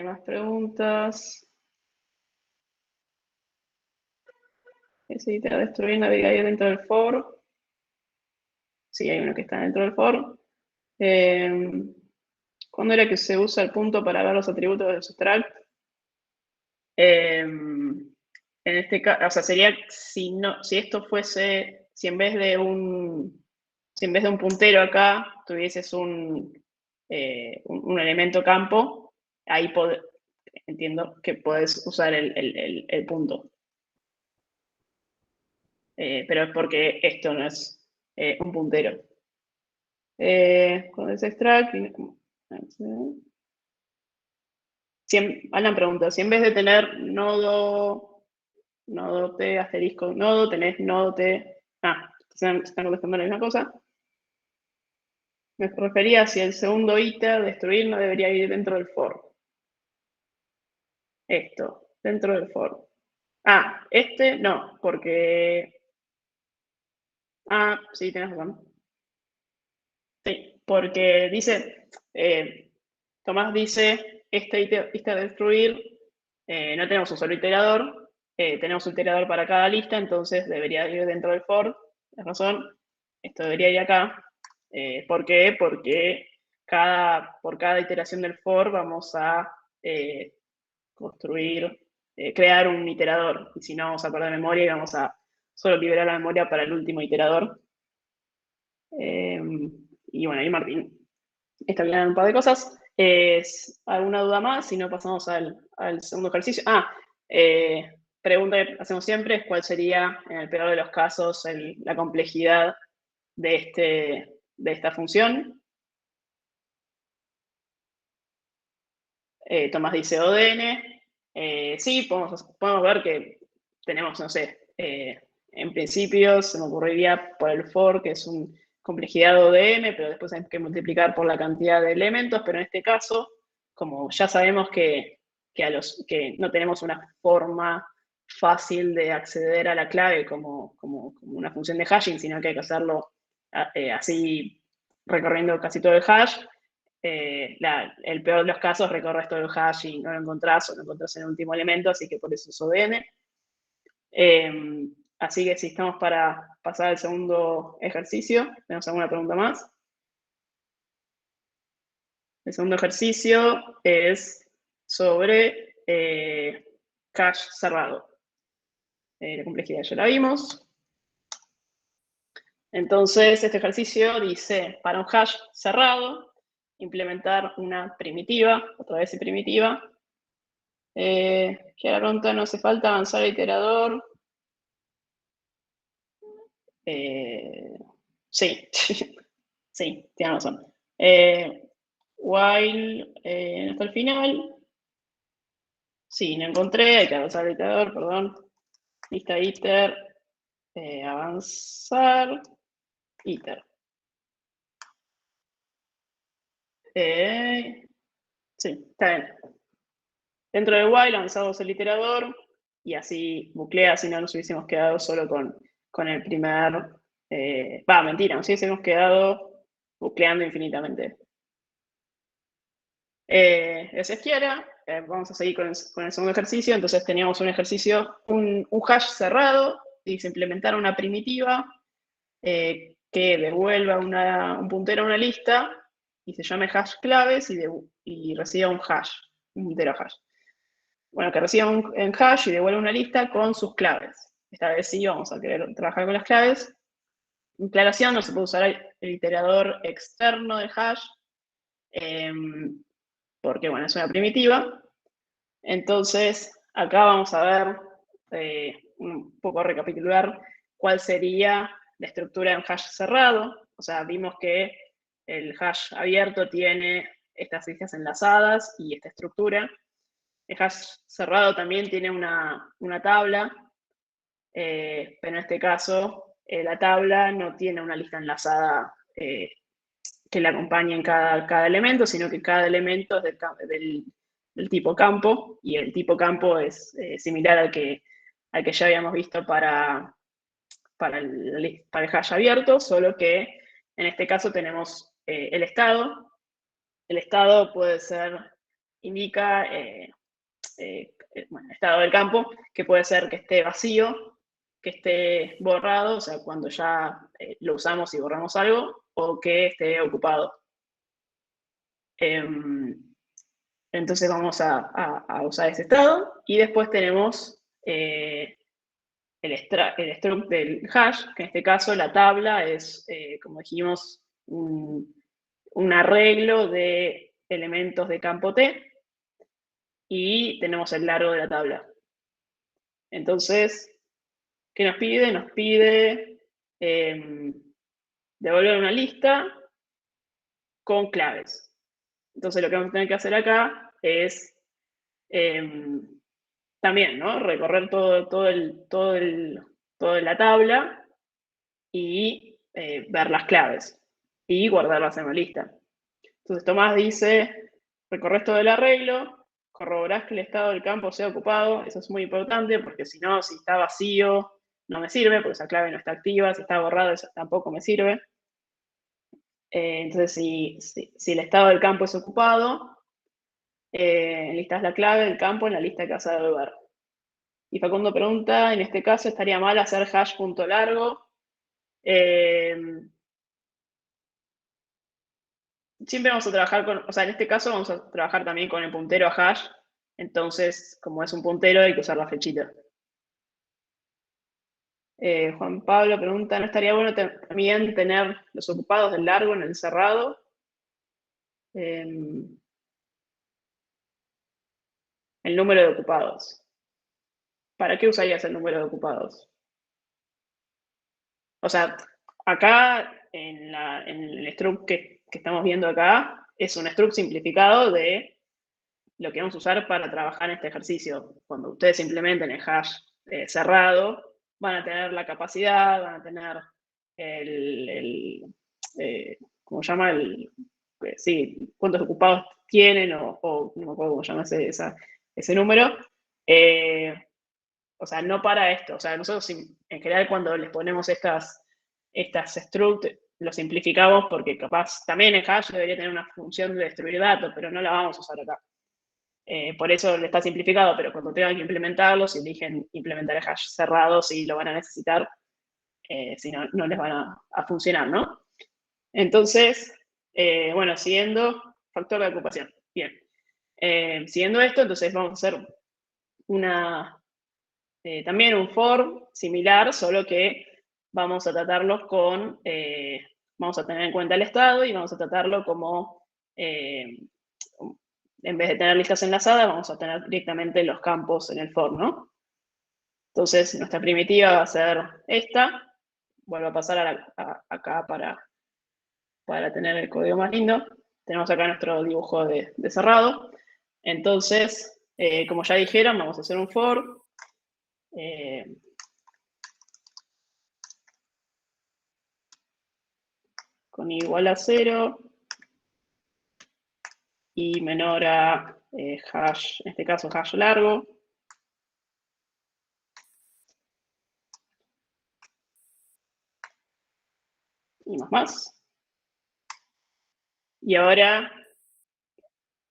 Más preguntas. Si te destruir navegador dentro del for. Sí, hay uno que está dentro del for. ¿Cuándo era que se usa el punto para ver los atributos del subtract? En este caso, o sea, sería si esto fuese, si en vez de un puntero acá tuvieses un elemento campo, ahí entiendo que podés usar el punto. Pero es porque esto no es un puntero. Con ese extract, si Alan pregunta, si en vez de tener nodo T, asterisco, nodo, tenés nodo T. Están contestando la misma cosa. Me refería a si el segundo iter, destruir, no debería ir dentro del for. Esto, dentro del for. Este no, porque... sí, tenés razón. Sí, porque dice... Tomás dice, este iter destruir, no tenemos un solo iterador, tenemos un iterador para cada lista, entonces debería ir dentro del for. Tienes razón, esto debería ir acá. ¿Por qué? Porque por cada iteración del for vamos a crear un iterador. Y si no, vamos a perder memoria y vamos a solo liberar la memoria para el último iterador. Y bueno, ahí Martín está hablando un par de cosas. ¿Alguna duda más? Si no, pasamos al segundo ejercicio. Pregunta que hacemos siempre es cuál sería, en el peor de los casos, la complejidad de esta función. Tomás dice ODN. Sí, podemos ver que tenemos, no sé, en principio se me ocurriría por el for, que es una complejidad ODN, pero después hay que multiplicar por la cantidad de elementos, pero en este caso, como ya sabemos que no tenemos una forma fácil de acceder a la clave como una función de hashing, sino que hay que hacerlo así recorriendo casi todo el hash. El peor de los casos recorres todo el hash y no lo encontrás o lo encontrás en el último elemento, así que por eso es ODN. Así que si estamos para pasar al segundo ejercicio, ¿tenemos alguna pregunta más? El segundo ejercicio es sobre cache cerrado. La complejidad ya la vimos. Entonces, este ejercicio dice, para un hash cerrado, implementar una primitiva, otra vez primitiva, que a la pregunta no hace falta avanzar el iterador. Sí, sí, tiene razón. While hasta el final. Sí, no encontré, hay que avanzar el iterador, perdón. Lista iter, avanzar, iter. Sí, está bien. Dentro de while avanzamos el iterador y así buclea, si no nos hubiésemos quedado solo con el primer... mentira, nos hubiésemos quedado bucleando infinitamente. Desde izquierda, vamos a seguir con el segundo ejercicio. Entonces teníamos un ejercicio, un hash cerrado, y se implementara una primitiva que devuelva un puntero a una lista y se llame hash claves y reciba un hash, un puntero hash. Bueno, que reciba un hash y devuelva una lista con sus claves. Esta vez sí vamos a querer trabajar con las claves. En aclaración, no se puede usar el iterador externo de hash, porque bueno, es una primitiva. Entonces, acá vamos a ver, un poco recapitular cuál sería la estructura de un hash cerrado. O sea, vimos que el hash abierto tiene estas listas enlazadas y esta estructura. El hash cerrado también tiene una tabla, pero en este caso la tabla no tiene una lista enlazada que la acompañe en cada elemento, sino que cada elemento es del tipo campo, y el tipo campo es similar al que ya habíamos visto para el hash abierto, solo que en este caso tenemos el estado. El estado puede ser, indica estado del campo, que puede ser que esté vacío, que esté borrado, o sea, cuando ya lo usamos y borramos algo, o que esté ocupado. Entonces vamos a usar ese estado, y después tenemos el struct del hash, que en este caso la tabla es, como dijimos, un arreglo de elementos de campo T, y tenemos el largo de la tabla. Entonces, ¿qué nos pide? Nos pide devolver una lista con claves. Entonces lo que vamos a tener que hacer acá es También, ¿no? Recorrer toda la tabla y ver las claves y guardarlas en la lista. Entonces Tomás dice, recorres todo el arreglo, corroborás que el estado del campo sea ocupado, eso es muy importante porque si no, si está vacío, no me sirve porque esa clave no está activa, si está borrado, eso tampoco me sirve. Entonces, si el estado del campo es ocupado, enlistas la clave del campo en la lista que vas a devolver. Y Facundo pregunta, en este caso, ¿estaría mal hacer hash punto largo? Siempre vamos a trabajar con, o sea, en este caso vamos a trabajar también con el puntero a hash, entonces, como es un puntero, hay que usar la flechita. Juan Pablo pregunta, ¿no estaría bueno también tener los ocupados del largo en el cerrado? El número de ocupados. ¿Para qué usarías el número de ocupados? O sea, acá, en el struct que estamos viendo acá, es un struct simplificado de lo que vamos a usar para trabajar en este ejercicio. Cuando ustedes implementen el hash cerrado, van a tener la capacidad, van a tener ¿cómo se llama? Sí, cuántos ocupados tienen, o no me acuerdo cómo se llama ese número. O sea, no para esto. O sea, nosotros en general cuando les ponemos estas struct, lo simplificamos porque capaz también el hash debería tener una función de destruir datos, pero no la vamos a usar acá. Por eso le está simplificado, pero cuando tengan que implementarlo, si eligen implementar el hash cerrado, sí lo van a necesitar, si no, no les van a funcionar, ¿no? Entonces, bueno, siguiendo, factor de ocupación. Bien. Siguiendo esto, entonces vamos a hacer también un for similar, solo que vamos a tratarlo con, vamos a tener en cuenta el estado y vamos a tratarlo como, en vez de tener listas enlazadas, vamos a tener directamente los campos en el for, ¿no? Entonces, nuestra primitiva va a ser esta. Vuelvo a pasar acá para tener el código más lindo. Tenemos acá nuestro dibujo de cerrado. Entonces, como ya dijeron, vamos a hacer un for. Con igual a 0 y menor a hash, en este caso hash largo. Y más. Y ahora,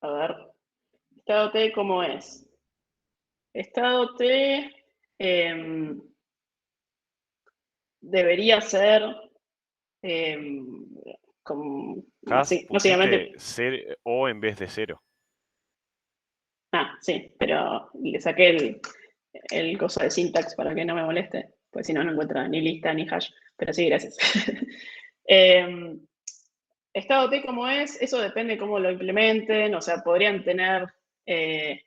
a ver, estado T, ¿cómo es? Estado T debería ser como, sí, básicamente. O en vez de 0. Ah, sí, pero le saqué el coso de syntax para que no me moleste, pues si no, no encuentro ni lista ni hash. Pero sí, gracias. Estado T, ¿cómo es? Eso depende cómo lo implementen. O sea, podrían tener. Es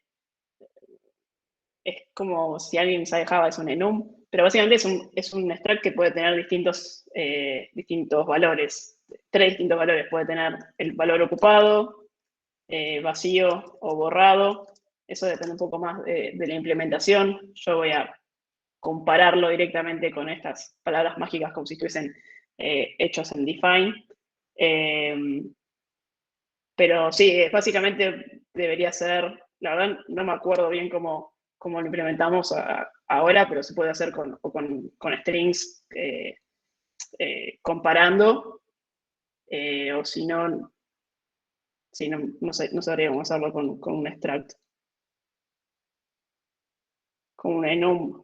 como si alguien sabe Java, es un enum. Pero básicamente es un struct que puede tener distintos valores. 3 distintos valores. Puede tener el valor ocupado, vacío o borrado. Eso depende un poco más de la implementación. Yo voy a compararlo directamente con estas palabras mágicas como si estuviesen hechos en define. Pero sí, básicamente debería ser, la verdad no me acuerdo bien cómo lo implementamos ahora, pero se puede hacer con strings comparando, o si no, no sabría cómo hacerlo con un extract. Con un enum.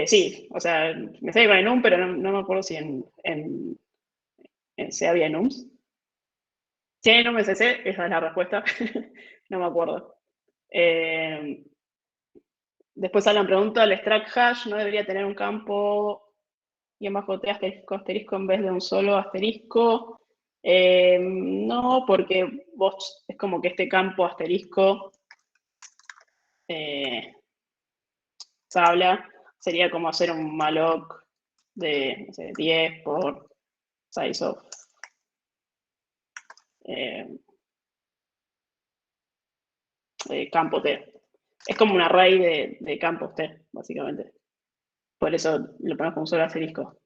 Sí, o sea, me sale con enum, pero no me acuerdo si en C había enums. Si hay enum en CC, esa es la respuesta. No me acuerdo. Después Alan pregunta, ¿el extract hash no debería tener un campo y en bajo T asterisco en vez de un solo asterisco? No, porque vos es como que este campo asterisco habla, sería como hacer un malloc de, no sé, 10 por size of. campo T. Es como un array de campos T, básicamente. Por eso lo ponemos como solo asterisco.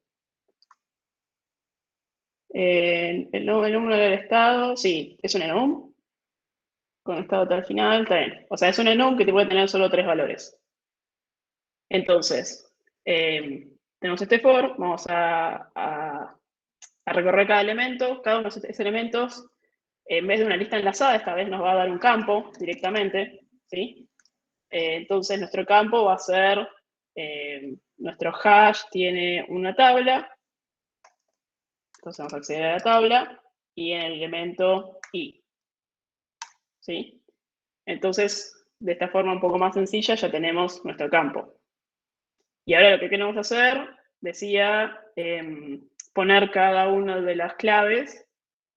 El número del estado, sí, es un enum. Con estado tal final, está bien. O sea, es un enum que te puede tener solo 3 valores. Entonces, tenemos este for, vamos a recorrer cada elemento. Cada uno de estos elementos, en vez de una lista enlazada, esta vez nos va a dar un campo directamente, ¿sí? Entonces, nuestro campo va a ser, nuestro hash tiene una tabla. Entonces vamos a acceder a la tabla y en el elemento i, ¿sí? Entonces, de esta forma un poco más sencilla ya tenemos nuestro campo. Y ahora lo que queremos hacer, decía, poner cada una de las claves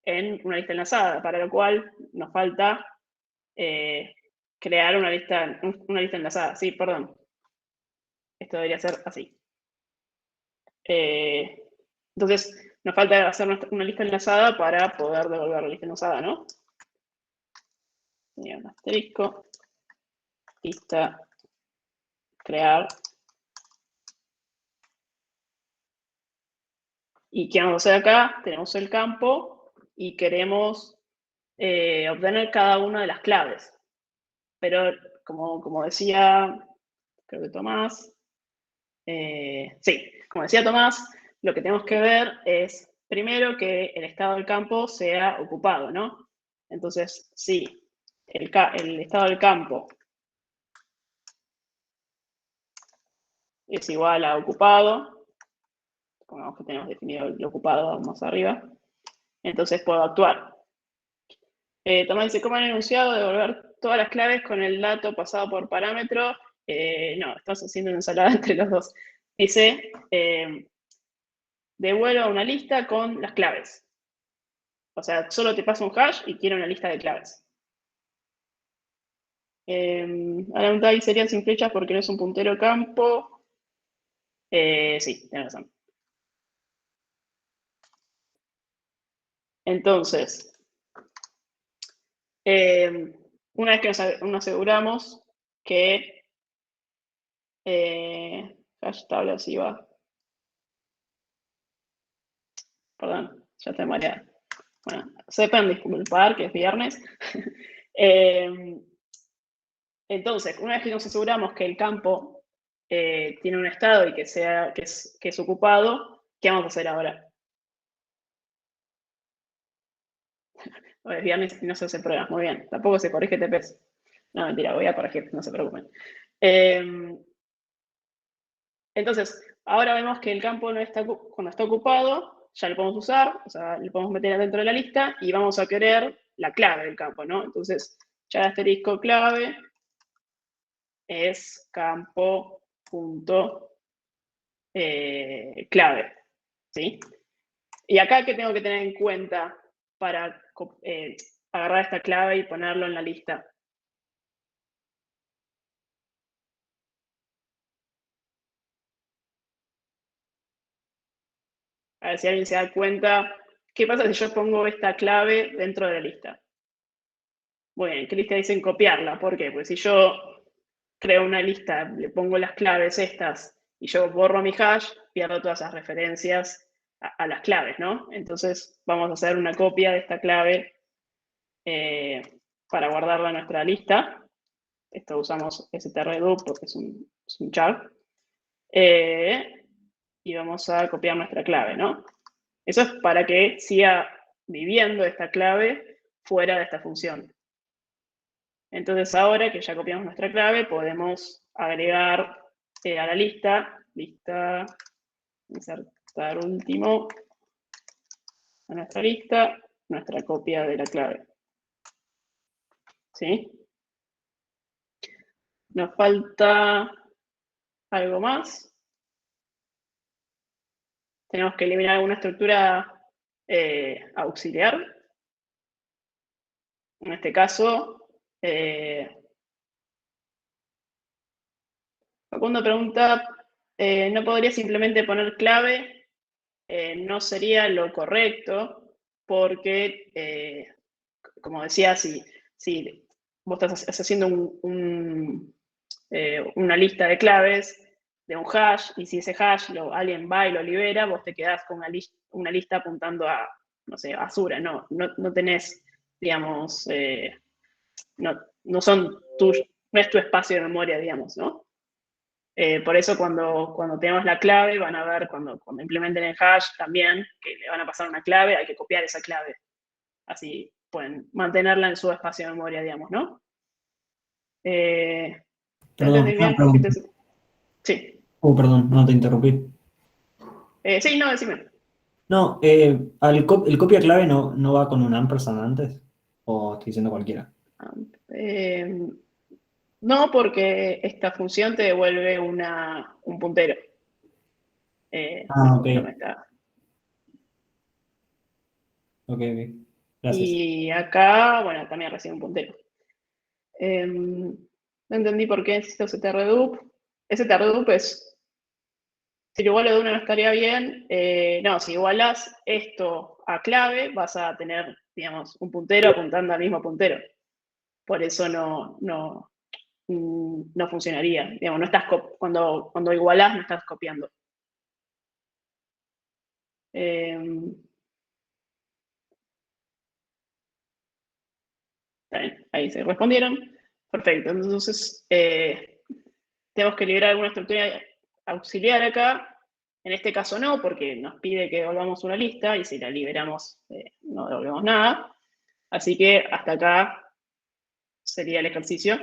en una lista enlazada, para lo cual nos falta crear una lista enlazada. Sí, perdón. Esto debería ser así. Entonces, nos falta hacer una lista enlazada para poder devolver la lista enlazada, ¿no? Un asterisco, lista, crear. ¿Y qué vamos a hacer acá? Tenemos el campo y queremos obtener cada una de las claves. Pero, como decía, creo que Tomás, sí, como decía Tomás, lo que tenemos que ver es, primero, que el estado del campo sea ocupado, ¿no? Entonces, sí, el estado del campo es igual a ocupado, pongamos que tenemos definido el ocupado más arriba, entonces puedo actuar. Tomás dice, ¿cómo han enunciado devolver todas las claves con el dato pasado por parámetro? No, estamos haciendo una ensalada entre los dos. Dice, devuelvo una lista con las claves. O sea, solo te paso un hash y quiero una lista de claves. Ahora un tag sería sin flechas porque no es un puntero campo. Sí, tienes razón. Entonces, una vez que nos aseguramos que hash tabla así va. Perdón, ya estoy mareada. Bueno, sepan disculpar que es viernes. Entonces, una vez que nos aseguramos que el campo tiene un estado y que es ocupado, ¿qué vamos a hacer ahora? Hoy es viernes y no se hace pruebas, muy bien. Tampoco se corrige TPS. No, mentira, voy a corregir, no se preocupen. Entonces, ahora vemos que el campo cuando está ocupado, ya lo podemos usar, o sea, lo podemos meter dentro de la lista y vamos a querer la clave del campo, ¿no? Entonces, ya asterisco clave es campo punto clave, ¿sí? Y acá, ¿qué tengo que tener en cuenta para agarrar esta clave y ponerlo en la lista? A ver si alguien se da cuenta. ¿Qué pasa si yo pongo esta clave dentro de la lista? Muy bien, ¿qué lista dicen copiarla? ¿Por qué? Pues si yo creo una lista, le pongo las claves estas y yo borro mi hash, pierdo todas esas referencias a las claves, ¿no? Entonces vamos a hacer una copia de esta clave para guardarla en nuestra lista. Esto usamos strredo porque es un char. Y vamos a copiar nuestra clave, ¿no? Eso es para que siga viviendo esta clave fuera de esta función. Entonces ahora que ya copiamos nuestra clave, podemos agregar a la lista, insertar último a nuestra lista, nuestra copia de la clave. ¿Sí? Nos falta algo más. Tenemos que eliminar alguna estructura auxiliar. En este caso, Facundo pregunta, ¿no podría simplemente poner clave? No sería lo correcto, porque, como decía, si vos estás haciendo una lista de claves de un hash, y si ese hash alguien va y lo libera, vos te quedás con una lista apuntando a, no sé, a Azure, no tenés, digamos, no son no es tu espacio de memoria, digamos, ¿no? Por eso cuando tenemos la clave, van a ver, cuando implementen el hash también, que le van a pasar una clave, hay que copiar esa clave. Así pueden mantenerla en su espacio de memoria, digamos, ¿no? Perdón, ¿Entendés bien? una pregunta. Sí. Perdón, no te interrumpí. Sí, no, decime. No, el copia clave no va con un ampersand antes, o estoy diciendo cualquiera. No, porque esta función te devuelve un puntero. Ok. No me está. Ok. Gracias. Y acá, bueno, también recibe un puntero. No entendí por qué necesito ctrdup. Ctrdup es, si lo igualo de una no estaría bien. No, si igualas esto a clave, vas a tener, digamos, un puntero apuntando al mismo puntero. Por eso no funcionaría. Digamos, no estás cuando igualás no estás copiando. Ahí se respondieron. Perfecto. Entonces, tenemos que liberar alguna estructura auxiliar acá. En este caso no, porque nos pide que devolvamos una lista, y si la liberamos no devolvemos nada. Así que hasta acá sería el ejercicio.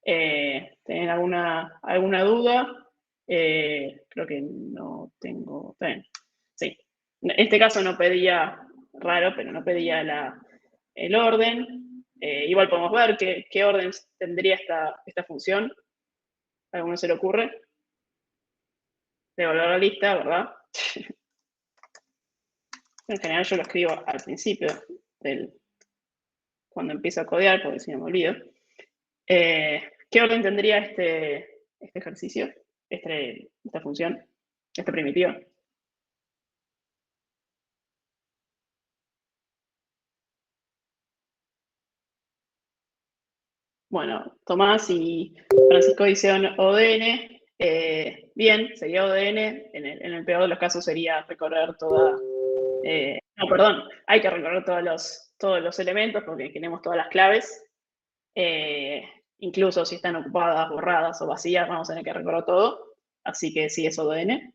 ¿Tienen alguna duda? Creo que no tengo. Está bien. Sí. En este caso no pedía, raro, pero no pedía el orden. Igual podemos ver qué orden tendría esta función. ¿A alguno se le ocurre? Devolver la lista, ¿verdad? En general yo lo escribo al principio cuando empiezo a codear, porque si no me olvido. ¿Qué orden tendría este ejercicio? Esta función, esta primitiva. Bueno, Tomás y Francisco dicen ODN. Bien, sería ODN. En el peor de los casos sería recorrer toda... no, perdón, hay que recorrer todos los elementos porque tenemos todas las claves. Incluso si están ocupadas, borradas o vacías, vamos a tener que recorrer todo. Así que sí, es ODN.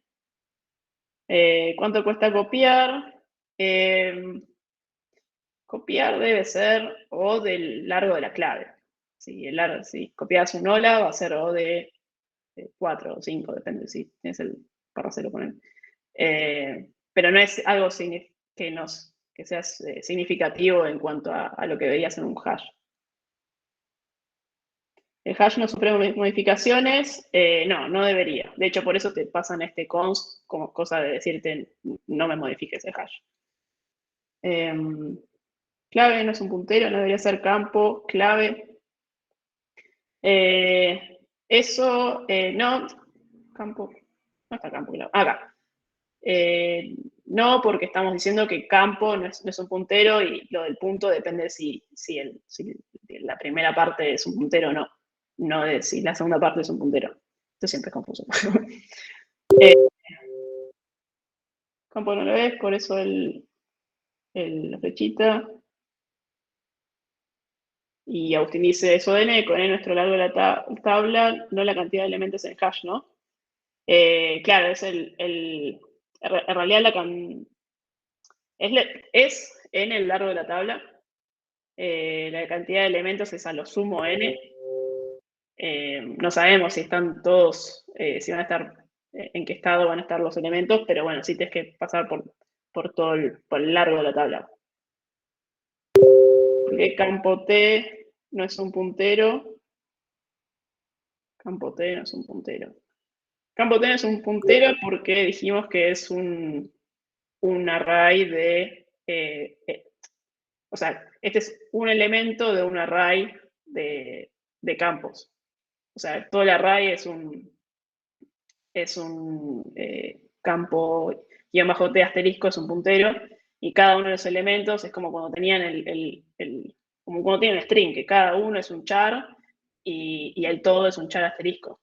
¿Cuánto cuesta copiar? Copiar debe ser O del largo de la clave. Si copias un hola, va a ser O de 4 o 5, depende si tienes el parracelo con él. Pero no es algo que sea significativo en cuanto a lo que veías en un hash. El hash no sufre modificaciones. No debería. De hecho, por eso te pasan este const como cosa de decirte no me modifiques el hash. Clave no es un puntero, no debería ser campo, clave. Eso, no, campo, no está campo, clave. Acá. No, porque estamos diciendo que campo no es un puntero, y lo del punto depende si la primera parte es un puntero o no. No de si la segunda parte es un puntero. Esto siempre es confuso. Campo no lo ves, por eso la flechita. Y Agustín dice, es ODN, con nuestro largo de la tabla, no la cantidad de elementos en hash, ¿no? Claro, es en realidad es en el largo de la tabla. La cantidad de elementos es a lo sumo n. No sabemos si están todos, si van a estar, en qué estado van a estar los elementos, pero bueno, sí tienes que pasar por todo por el largo de la tabla. Porque campo T no es un puntero. Campo T no es un puntero. Campo T no es un puntero porque dijimos que es un array de... o sea, este es un elemento de un array de campos. O sea, todo el array es un campo -t asterisco, es un puntero, y cada uno de los elementos es como cuando tenían como cuando tiene un string, que cada uno es un char y el todo es un char asterisco.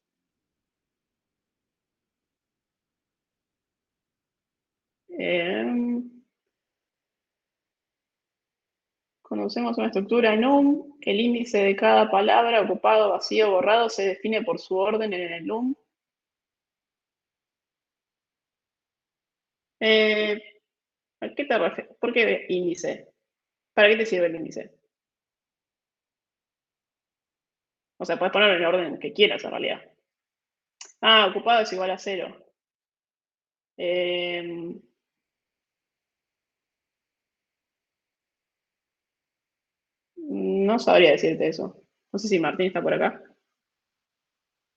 Conocemos una estructura enum. El índice de cada palabra, ocupado, vacío, borrado, se define por su orden en el enum. ¿A qué te refieres? ¿Por qué índice? ¿Para qué te sirve el índice? O sea, puedes ponerlo en el orden que quieras en realidad. Ah, ocupado es igual a 0. No sabría decirte eso. No sé si Martín está por acá.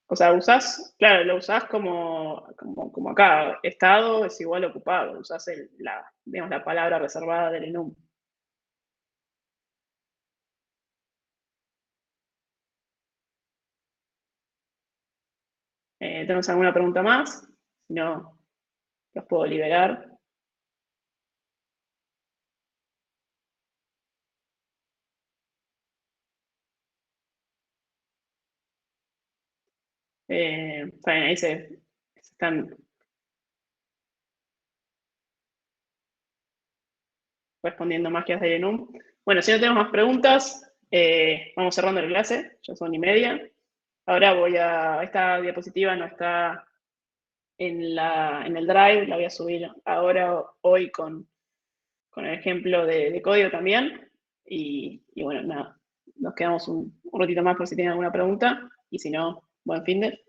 O sea, usás, claro, lo usás como acá. Estado es igual a ocupado. Usás digamos, la palabra reservada del enum. ¿Tenemos alguna pregunta más? Si no, los puedo liberar. Está bien, ahí se están respondiendo magias del enum. Bueno, si no tenemos más preguntas, vamos cerrando la clase, ya son 1:30. Ahora esta diapositiva no está en el Drive, la voy a subir ahora, hoy, con el ejemplo de código también. Y bueno, nada, nos quedamos un ratito más por si tienen alguna pregunta, y si no, buen fin de.